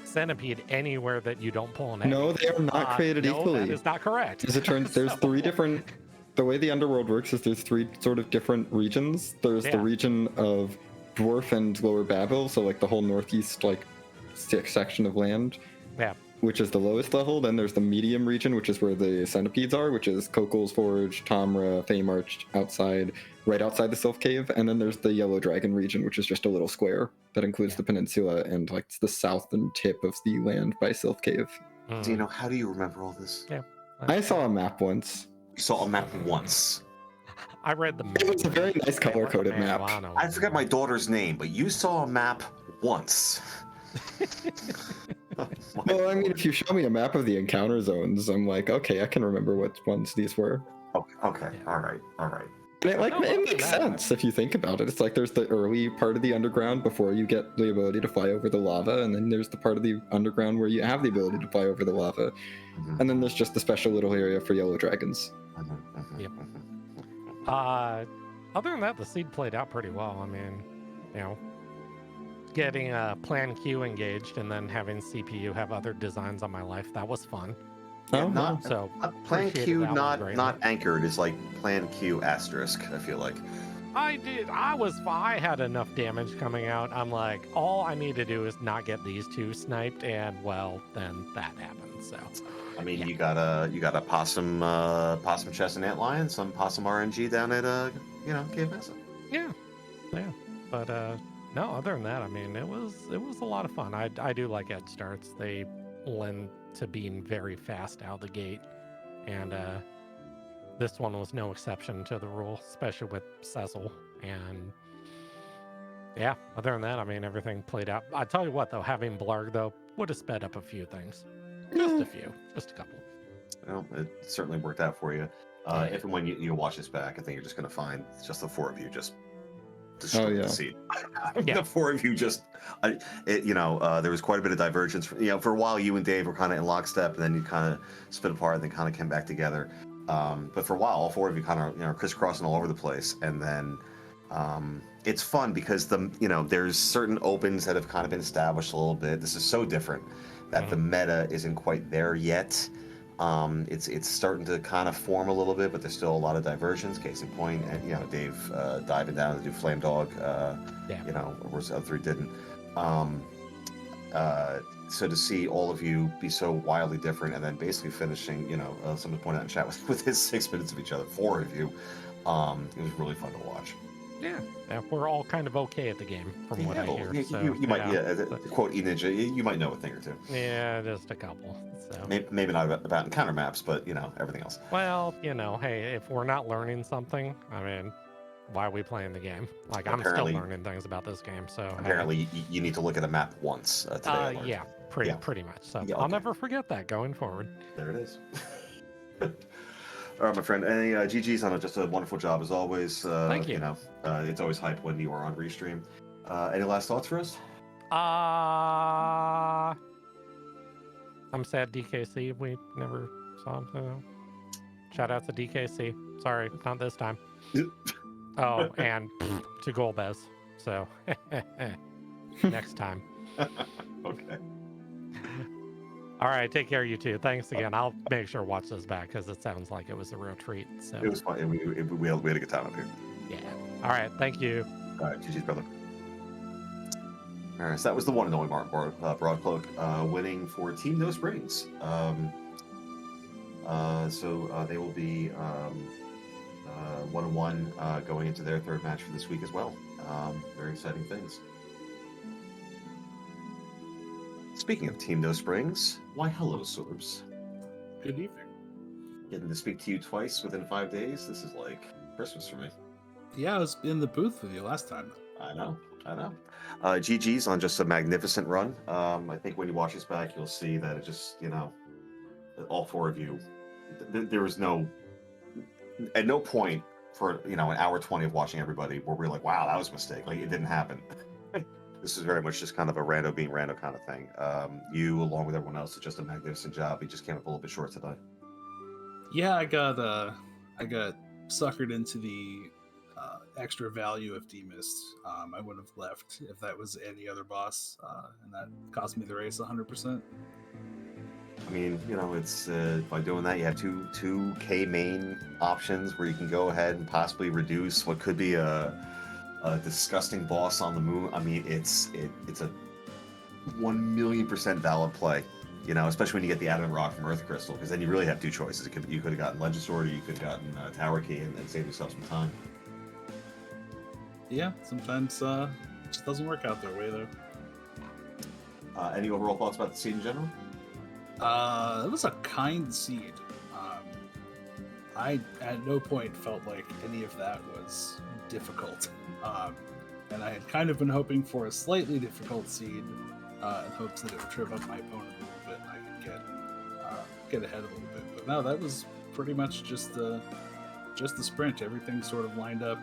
centipede anywhere that you don't pull an egg. No, they are not created no, equally. that is not correct. As it turns, there's So- three different. The way the underworld works is there's three sort of different regions. There's the Yeah. region of Dwarf and Lower Babel, so like the whole northeast like section of land, Yeah. which is the lowest level. Then there's the medium region, which is where the centipedes are, which is Kokol's Forge, Tamra, Feymarch, right outside the Sylph Cave. And then there's the Yellow Dragon region, which is just a little square that includes Yeah. the peninsula and like the southern tip of the land by Sylph Cave. Mhm. Dino, how do you remember all this? Yeah. I saw a map once. You saw a map once. I read the. It was a very nice Hey, what the color-coded map. marijuana I was forget my like. daughter's name, but you saw a map once. Well, I mean, if you show me a map of the encounter zones, I'm like, okay, I can remember what ones these were. Okay, Yeah. all right. And No, it other makes than that- sense if you think about it. It's like there's the early part of the underground before you get the ability to fly over the lava, and then there's the part of the underground where you have the ability to fly over the lava, Mhm, and then there's just the special little area for yellow dragons. mhm, mhm, Yep. mhm. Other than that, the seed played out pretty well. I mean, you know, getting a plan Q engaged and then having CPU have other designs on my life, that was fun. Oh, not- no. So Plan appreciated Q that one not greatly. anchored is like Plan Q asterisk. I feel like. I had enough damage coming out. I'm like, all I need to do is not get these two sniped, and well, then that happened. So I mean, Yeah. you got a possum chest and antlion, some possum RNG down at Cave Mesa. yeah. But no, other than that, I mean, it was a lot of fun. I do like edge starts. They lend to being very fast out the gate, and this one was no exception to the rule, especially with Cecil. And yeah, other than that, I mean, everything played out. I tell you what, though, having Blarg though would have sped up a few things, just a few, just a couple. Well, it certainly worked out for you. Yeah. If and when you watch this back, I think you're just going to find just the four of you just destroy yeah. the scene. Yeah. The four of you just, there was quite a bit of divergence. For a while, you and Dave were kind of in lockstep, and then you kind of split apart, and then kind of came back together. But for a while, all four of you kind of crisscrossing all over the place, and then it's fun because there's certain opens that have kind of been established a little bit. This is so different that the meta isn't quite there yet. It's starting to kind of form a little bit, but there's still a lot of diversions. Case in point, and Dave diving down to do Flame Dog. Whereas the other three didn't. So to see all of you be so wildly different, and then basically finishing, someone pointed out in chat with his 6 minutes of each other, four of you, it was really fun to watch. Yeah, we're all kind of okay at the game, from what I well, hear. you, So, you might, so- to quote E-Ninja, you might know a thing or two. yeah, just a couple. So. Maybe not about encounter maps, but everything else. Well, hey, if we're not learning something, I mean, why are we playing the game? Like, I'm Apparently- still learning things about this game, so Apparently, you need to need to look at a map once today. I learned. yeah, pretty much. So Yeah, I'll okay. never forget that going forward. There it is. All right, my friend. Any GG's on it? Just a wonderful job as always. Thank you. It's always hype when you are on restream. Any last thoughts for us? I'm sad DKC we never saw him. So. Shout out to DKC. Sorry, not this time. Oh, and to Golbez. So next time. Okay. All right, take care, you two. Thanks again. I'll make sure to watch this back because it sounds like it was a real treat. So It was fun. We had a good time up here. yeah. All right, thank you. All right, GG's, brother. All right, so that was the one and only Mark Broadcloak winning for Team No Springs. So they will be 1-1 going into their third match for this week as well. Very exciting things. Speaking of Team No Springs, why hello, Sorbs. Good evening. Getting to speak to you twice within 5 days. This is like Christmas for me. Yeah, I was in the booth with you last time. I know. GG's on just a magnificent run. I think when you watch this back, you'll see that it just, all four of you, there was at no point for, an hour 20 of watching everybody where we're like, wow, that was a mistake. Like, it didn't happen. This is very much just kind of a rando being rando kind of thing. You, along with everyone else, did just a magnificent job. You just came up a little bit short today. Yeah, I got suckered into the extra value of demist. I would have left if that was any other boss, and that cost me the race 100%. I mean, it's by doing that, you have two K main options where you can go ahead and possibly reduce what could be a disgusting boss on the moon. I mean, it's a 1,000,000% valid play. Especially when you get the Adamant Rock from Earth Crystal, because then you really have two choices. You could have gotten Legend Sword, or you could have gotten Tower Key and saved yourself some time. Yeah, sometimes it just doesn't work out their way, though. Any overall thoughts about the seed in general? It was a kind seed. I at no point felt like any of that was difficult. And I had kind of been hoping for a slightly difficult seed in hopes that it would trip up my opponent a little bit and I could get ahead a little bit. But no, that was pretty much just the sprint. Everything sort of lined up.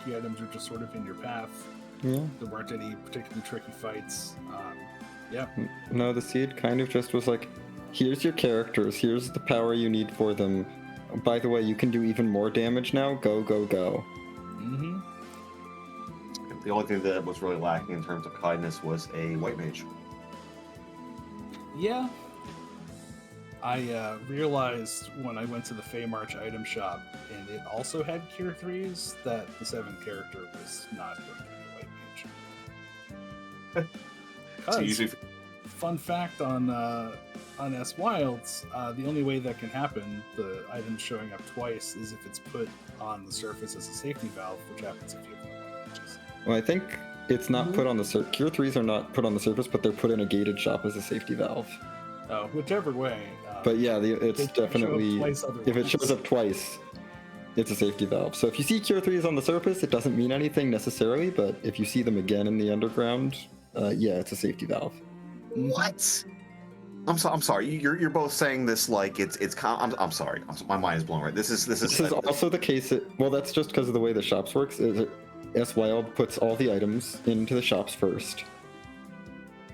Key items are just sort of in your path. Yeah. There weren't any particularly tricky fights. Yeah. No, the seed kind of just was like, here's your characters, here's the power you need for them. By the way, you can do even more damage now. Go, go, go. Mm-hmm. The only thing that was really lacking in terms of kindness was a white mage. Yeah. I realized when I went to the Fey March item shop and it also had Cure 3s that the 7th character was not going to be a white mage. So usually, Fun fact on S Wilds, the only way that can happen, the item showing up twice, is if it's put on the surface as a safety valve, which happens if you have no white mages. Well, I think it's not put on the surface. Cure 3s are not put on the surface, but they're put in a gated shop as a safety valve. Whichever way. But yeah, it's they definitely, show up twice if it shows up twice, it's a safety valve. So if you see Cure 3s on the surface, it doesn't mean anything necessarily, but if you see them again in the underground, yeah, it's a safety valve. what? I'm sorry. You're both saying this like it's. I'm sorry. My mind is blown. Right. This is Also the case. Well, that's just because of the way the shops works. S Wild puts all the items into the shops first,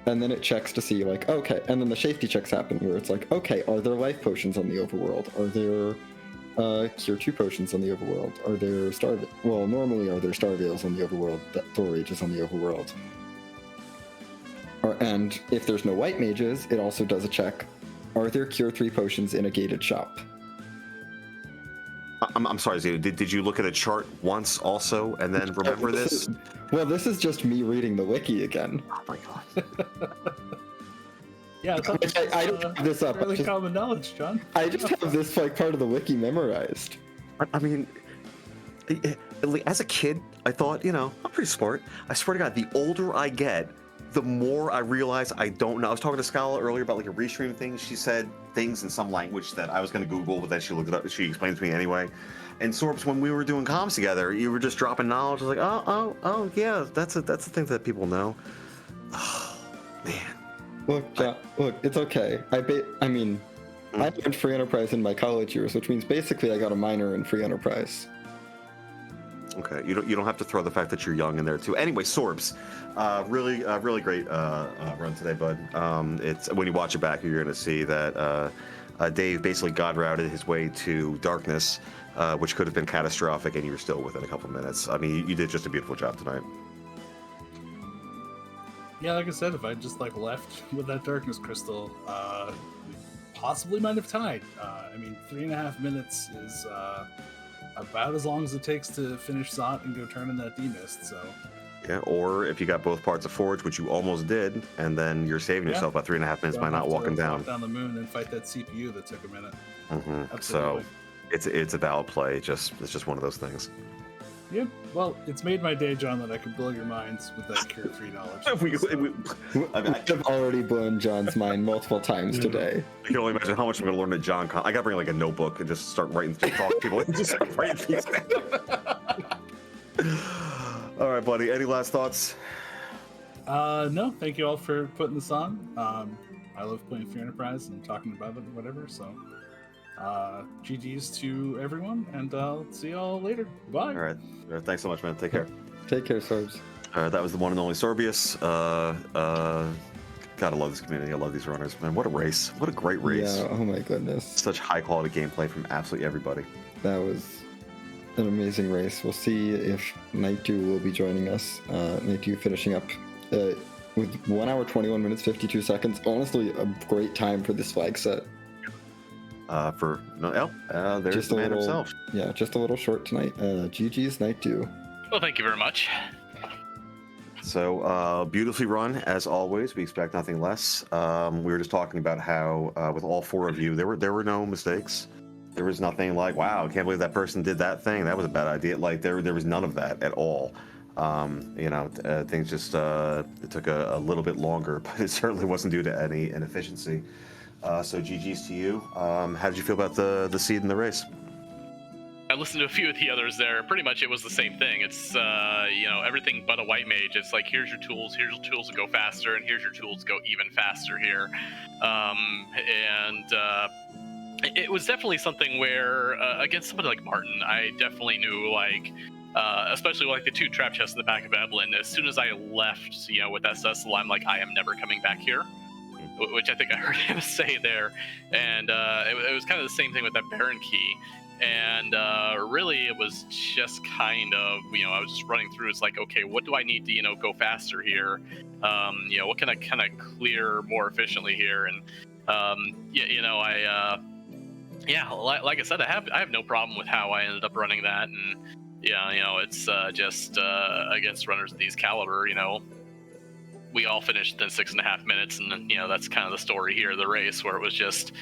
and then it checks to see like, okay, and then the safety checks happen where it's like, okay, are there life potions on the overworld? Are there Cure 2 potions on the overworld? Are there normally are there Star Veils on the overworld? Thor Rages on the overworld? And if there's no white mages, it also does a check. Are there Cure 3 potions in a gated shop? I'm sorry, Zeno. Did you look at a chart once also and then remember this? This is just me reading the wiki again. Oh my god. Yeah, I don't have this up. Fairly common knowledge, John. I just have this like part of the wiki memorized. I mean, as a kid, I thought, I'm pretty smart. I swear to God, the older I get, the more I realize I don't know. I was talking to Scala earlier about like a restream thing. She said things in some language that I was going to Google, but then she looked it up. She explained to me anyway. And Sorbs, when we were doing comms together, you were just dropping knowledge. I was like, oh, yeah, that's the thing that people know. Oh, man. Look, John, it's okay. I learned free enterprise in my college years, which means basically I got a minor in free enterprise. Okay, you don't have to throw the fact that you're young in there too. Anyway, Sorbs, really great run today, bud. It's when you watch it back, you're going to see that Dave basically god routed his way to darkness, which could have been catastrophic, and you were still within a couple minutes. I mean, you did just a beautiful job tonight. Yeah, like I said, if I just left with that darkness crystal, possibly might have tied. 3.5 minutes is about as long as it takes to finish Zot and go turn in that demist. So yeah, or if you got both parts of Forge, which you almost did, and then you're saving yourself by 3.5 minutes by not walking down the moon and fight that CPU that took a minute. Mm-hmm. So it's a valid play. It's just one of those things. Yeah, well, it's made my day, John, that I can blow your minds with that cure $3. I mean, I've already blown John's mind multiple times today. I can only imagine how much I'm going to learn at John Con. I got to bring like a notebook and just start writing, talk to people, and just start writing things down. All right, buddy. Any last thoughts? No, thank you all for putting this on. I love playing Free Enterprise and talking about it and whatever, so GG's to everyone, and I'll see y'all later. Bye. All right. Thanks so much, man. Take care. Take care, Sorbs. That was the one and only Sorbius. Gotta love this community. I love these runners, man. What a race. What a great race. Yeah, oh my goodness. Such high quality gameplay from absolutely everybody. That was an amazing race. We'll see if Night Dew will be joining us. Night Dew finishing up with 1 hour, 21 minutes, 52 seconds. Honestly, a great time for this flag set. There's Just the a man little- himself. Yeah, just a little short tonight. GG's Night Dew. Well, thank you very much. So beautifully run as always. We expect nothing less. We were just talking about how with all four of you, there were no mistakes. There was nothing like, wow, I can't believe that person did that thing. That was a bad idea. Like there was none of that at all. Things just it took a little bit longer, but it certainly wasn't due to any inefficiency. So GG's to you. How did you feel about the seed in the race? I listened to a few of the others there. Pretty much it was the same thing. It's, everything but a white mage. It's like, here's your tools to go faster, and here's your tools to go even faster here. It was definitely something where, against somebody like Martin, I definitely knew, like, especially like the two trap chests in the back of Eblan, as soon as I left, with that Cecil, I'm like, I am never coming back here. Which I think I heard him say there. And it was kind of the same thing with that Baron key. And really, it was just kind of, I was just running through. It's like, okay, what do I need to, go faster here? What can I kind of clear more efficiently here? And like I said, I have no problem with how I ended up running that. And it's just against runners of these caliber, we all finished within 6.5 minutes, and that's kind of the story here of the race, where it was just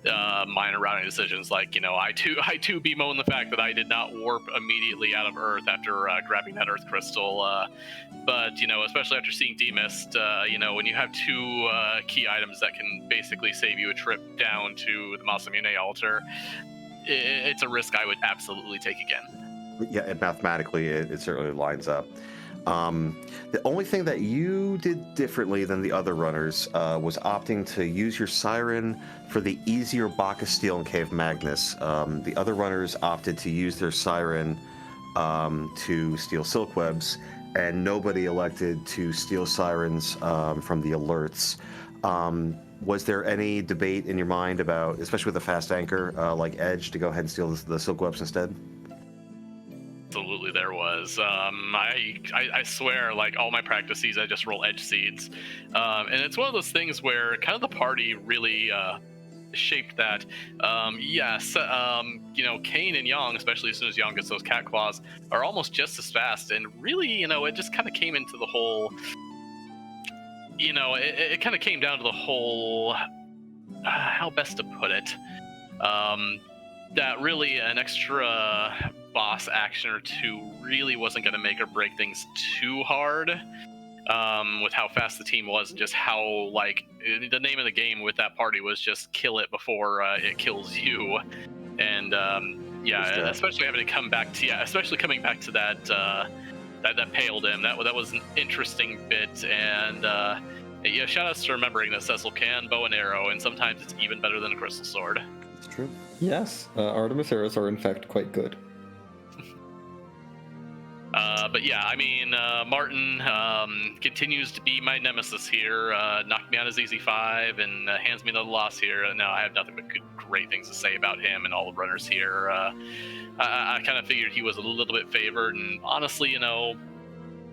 minor routing decisions. Like I too bemoan the fact that I did not warp immediately out of Earth after grabbing that Earth crystal. But especially after seeing Demist, when you have two key items that can basically save you a trip down to the Masamune altar, it's a risk I would absolutely take again. Yeah, mathematically, it certainly lines up. The only thing that you did differently than the other runners was opting to use your siren for the easier Bacchus Steel and Cave Magnus. The other runners opted to use their siren to steal silk webs, and nobody elected to steal sirens from the alerts. Was there any debate in your mind about, especially with a fast anchor like Edge, to go ahead and steal the silk webs instead? Absolutely, there was. I swear, like all my practice seeds, I just roll edge seeds, and it's one of those things where kind of the party really shaped that. Kane and Yang, especially as soon as Yang gets those cat claws, are almost just as fast, and really, it just kind of came into the whole. It kind of came down to the whole. How best to put it? That really an extra boss action or two really wasn't going to make or break things too hard with how fast the team was, and just how, like, the name of the game with that party was just kill it before it kills you. And especially having to come back to especially coming back to that that pale dim, that was an interesting bit. And shout outs to remembering that Cecil can bow and arrow, and sometimes it's even better than a crystal sword. It's true. Yes, Artemis arrows are in fact quite good. Martin continues to be my nemesis here. Knocked me out of ZZ5 and hands me another loss here. No, I have nothing but great things to say about him and all the runners here. I kind of figured he was a little bit favored, and honestly,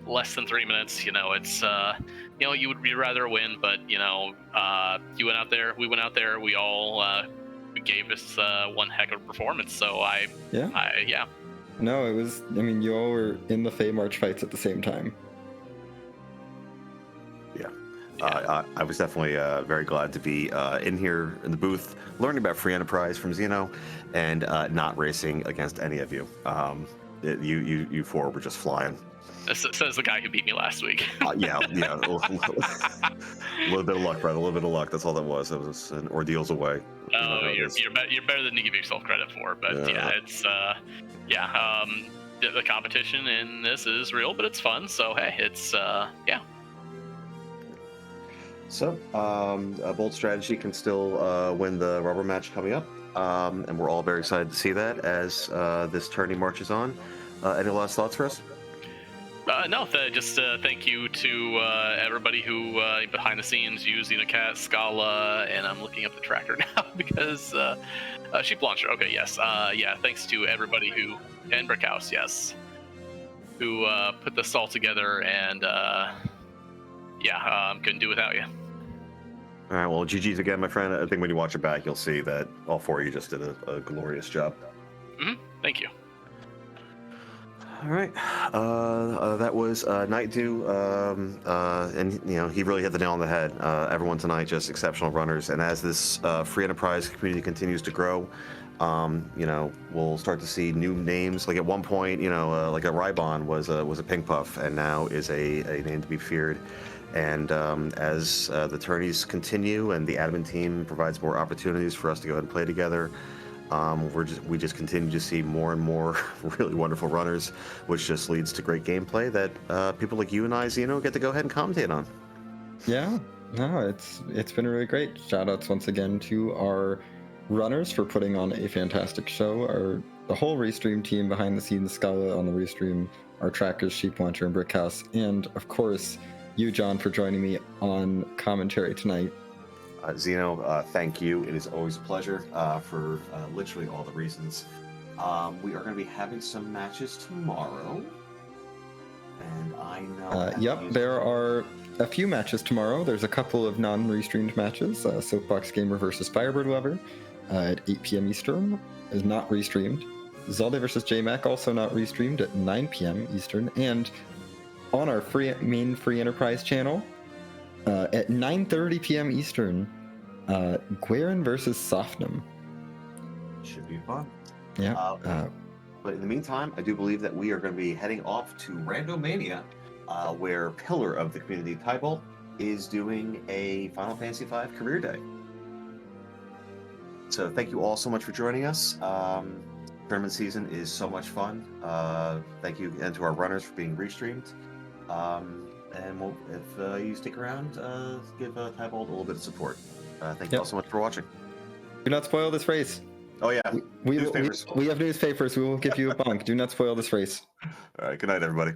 less than 3 minutes, it's you would rather win, but you went out there, we went out there, we all gave us one heck of a performance. So yeah. No, it was, you all were in the Fey March fights at the same time. I was definitely very glad to be in here in the booth, learning about free enterprise from Zeno, and not racing against any of you. You four were just flying. Says the guy who beat me last week. Yeah. A little bit of luck, brother. A little bit of luck. That's all that was. It was an ordeals away. Oh, you're better than you give yourself credit for. But it's the competition in this is real, but it's fun. So hey, it's So, Bold Strategy can still win the rubber match coming up, and we're all very excited to see that as this tourney marches on. Any last thoughts for us? No, just thank you to everybody who behind the scenes used Unicat, Scala, and I'm looking up the tracker now because Sheep Launcher. Okay, yes, thanks to everybody and Brickhouse, yes, who put this all together, and couldn't do without you. All right, well, GG's again, my friend. I think when you watch it back, you'll see that all four of you just did a glorious job. Thank you. All right, that was Night Dew, and he really hit the nail on the head. Everyone tonight just exceptional runners, and as this free enterprise community continues to grow, we'll start to see new names. Like at one point, like a Rybon was a pink puff, and now is a name to be feared. And as the tourneys continue and the admin team provides more opportunities for us to go ahead and play together, we just continue to see more and more really wonderful runners, which just leads to great gameplay that people like you and I, Zeno, get to go ahead and commentate on. Yeah, no, it's been really great. Shout outs once again to our runners for putting on a fantastic show. The whole Restream team behind the scenes, Scala on the Restream, our trackers, Sheep Launcher and Brickhouse, and of course you, John, for joining me on commentary tonight. Zeno, thank you. It is always a pleasure for literally all the reasons. We are going to be having some matches tomorrow. And I know... Yep, there are a few matches tomorrow. There's a couple of non-restreamed matches. Soapbox Gamer versus Firebird Lover at 8 p.m. Eastern is not restreamed. Zalde versus JMac also not restreamed at 9 p.m. Eastern. And on our main free enterprise channel, at 9:30 p.m. Eastern, Guerin versus Sofnum. Should be fun. Yeah. But in the meantime, I do believe that we are going to be heading off to Randomania, where Pillar of the Community Tybalt is doing a Final Fantasy V Career Day. So thank you all so much for joining us. Tournament season is so much fun. Thank you again to our runners for being restreamed. And if you stick around, give Tybalt a little bit of support. Thank you all so much for watching. Do not spoil this race. Oh yeah, we have newspapers. We will give you a bunk. Do not spoil this race. All right, good night, everybody.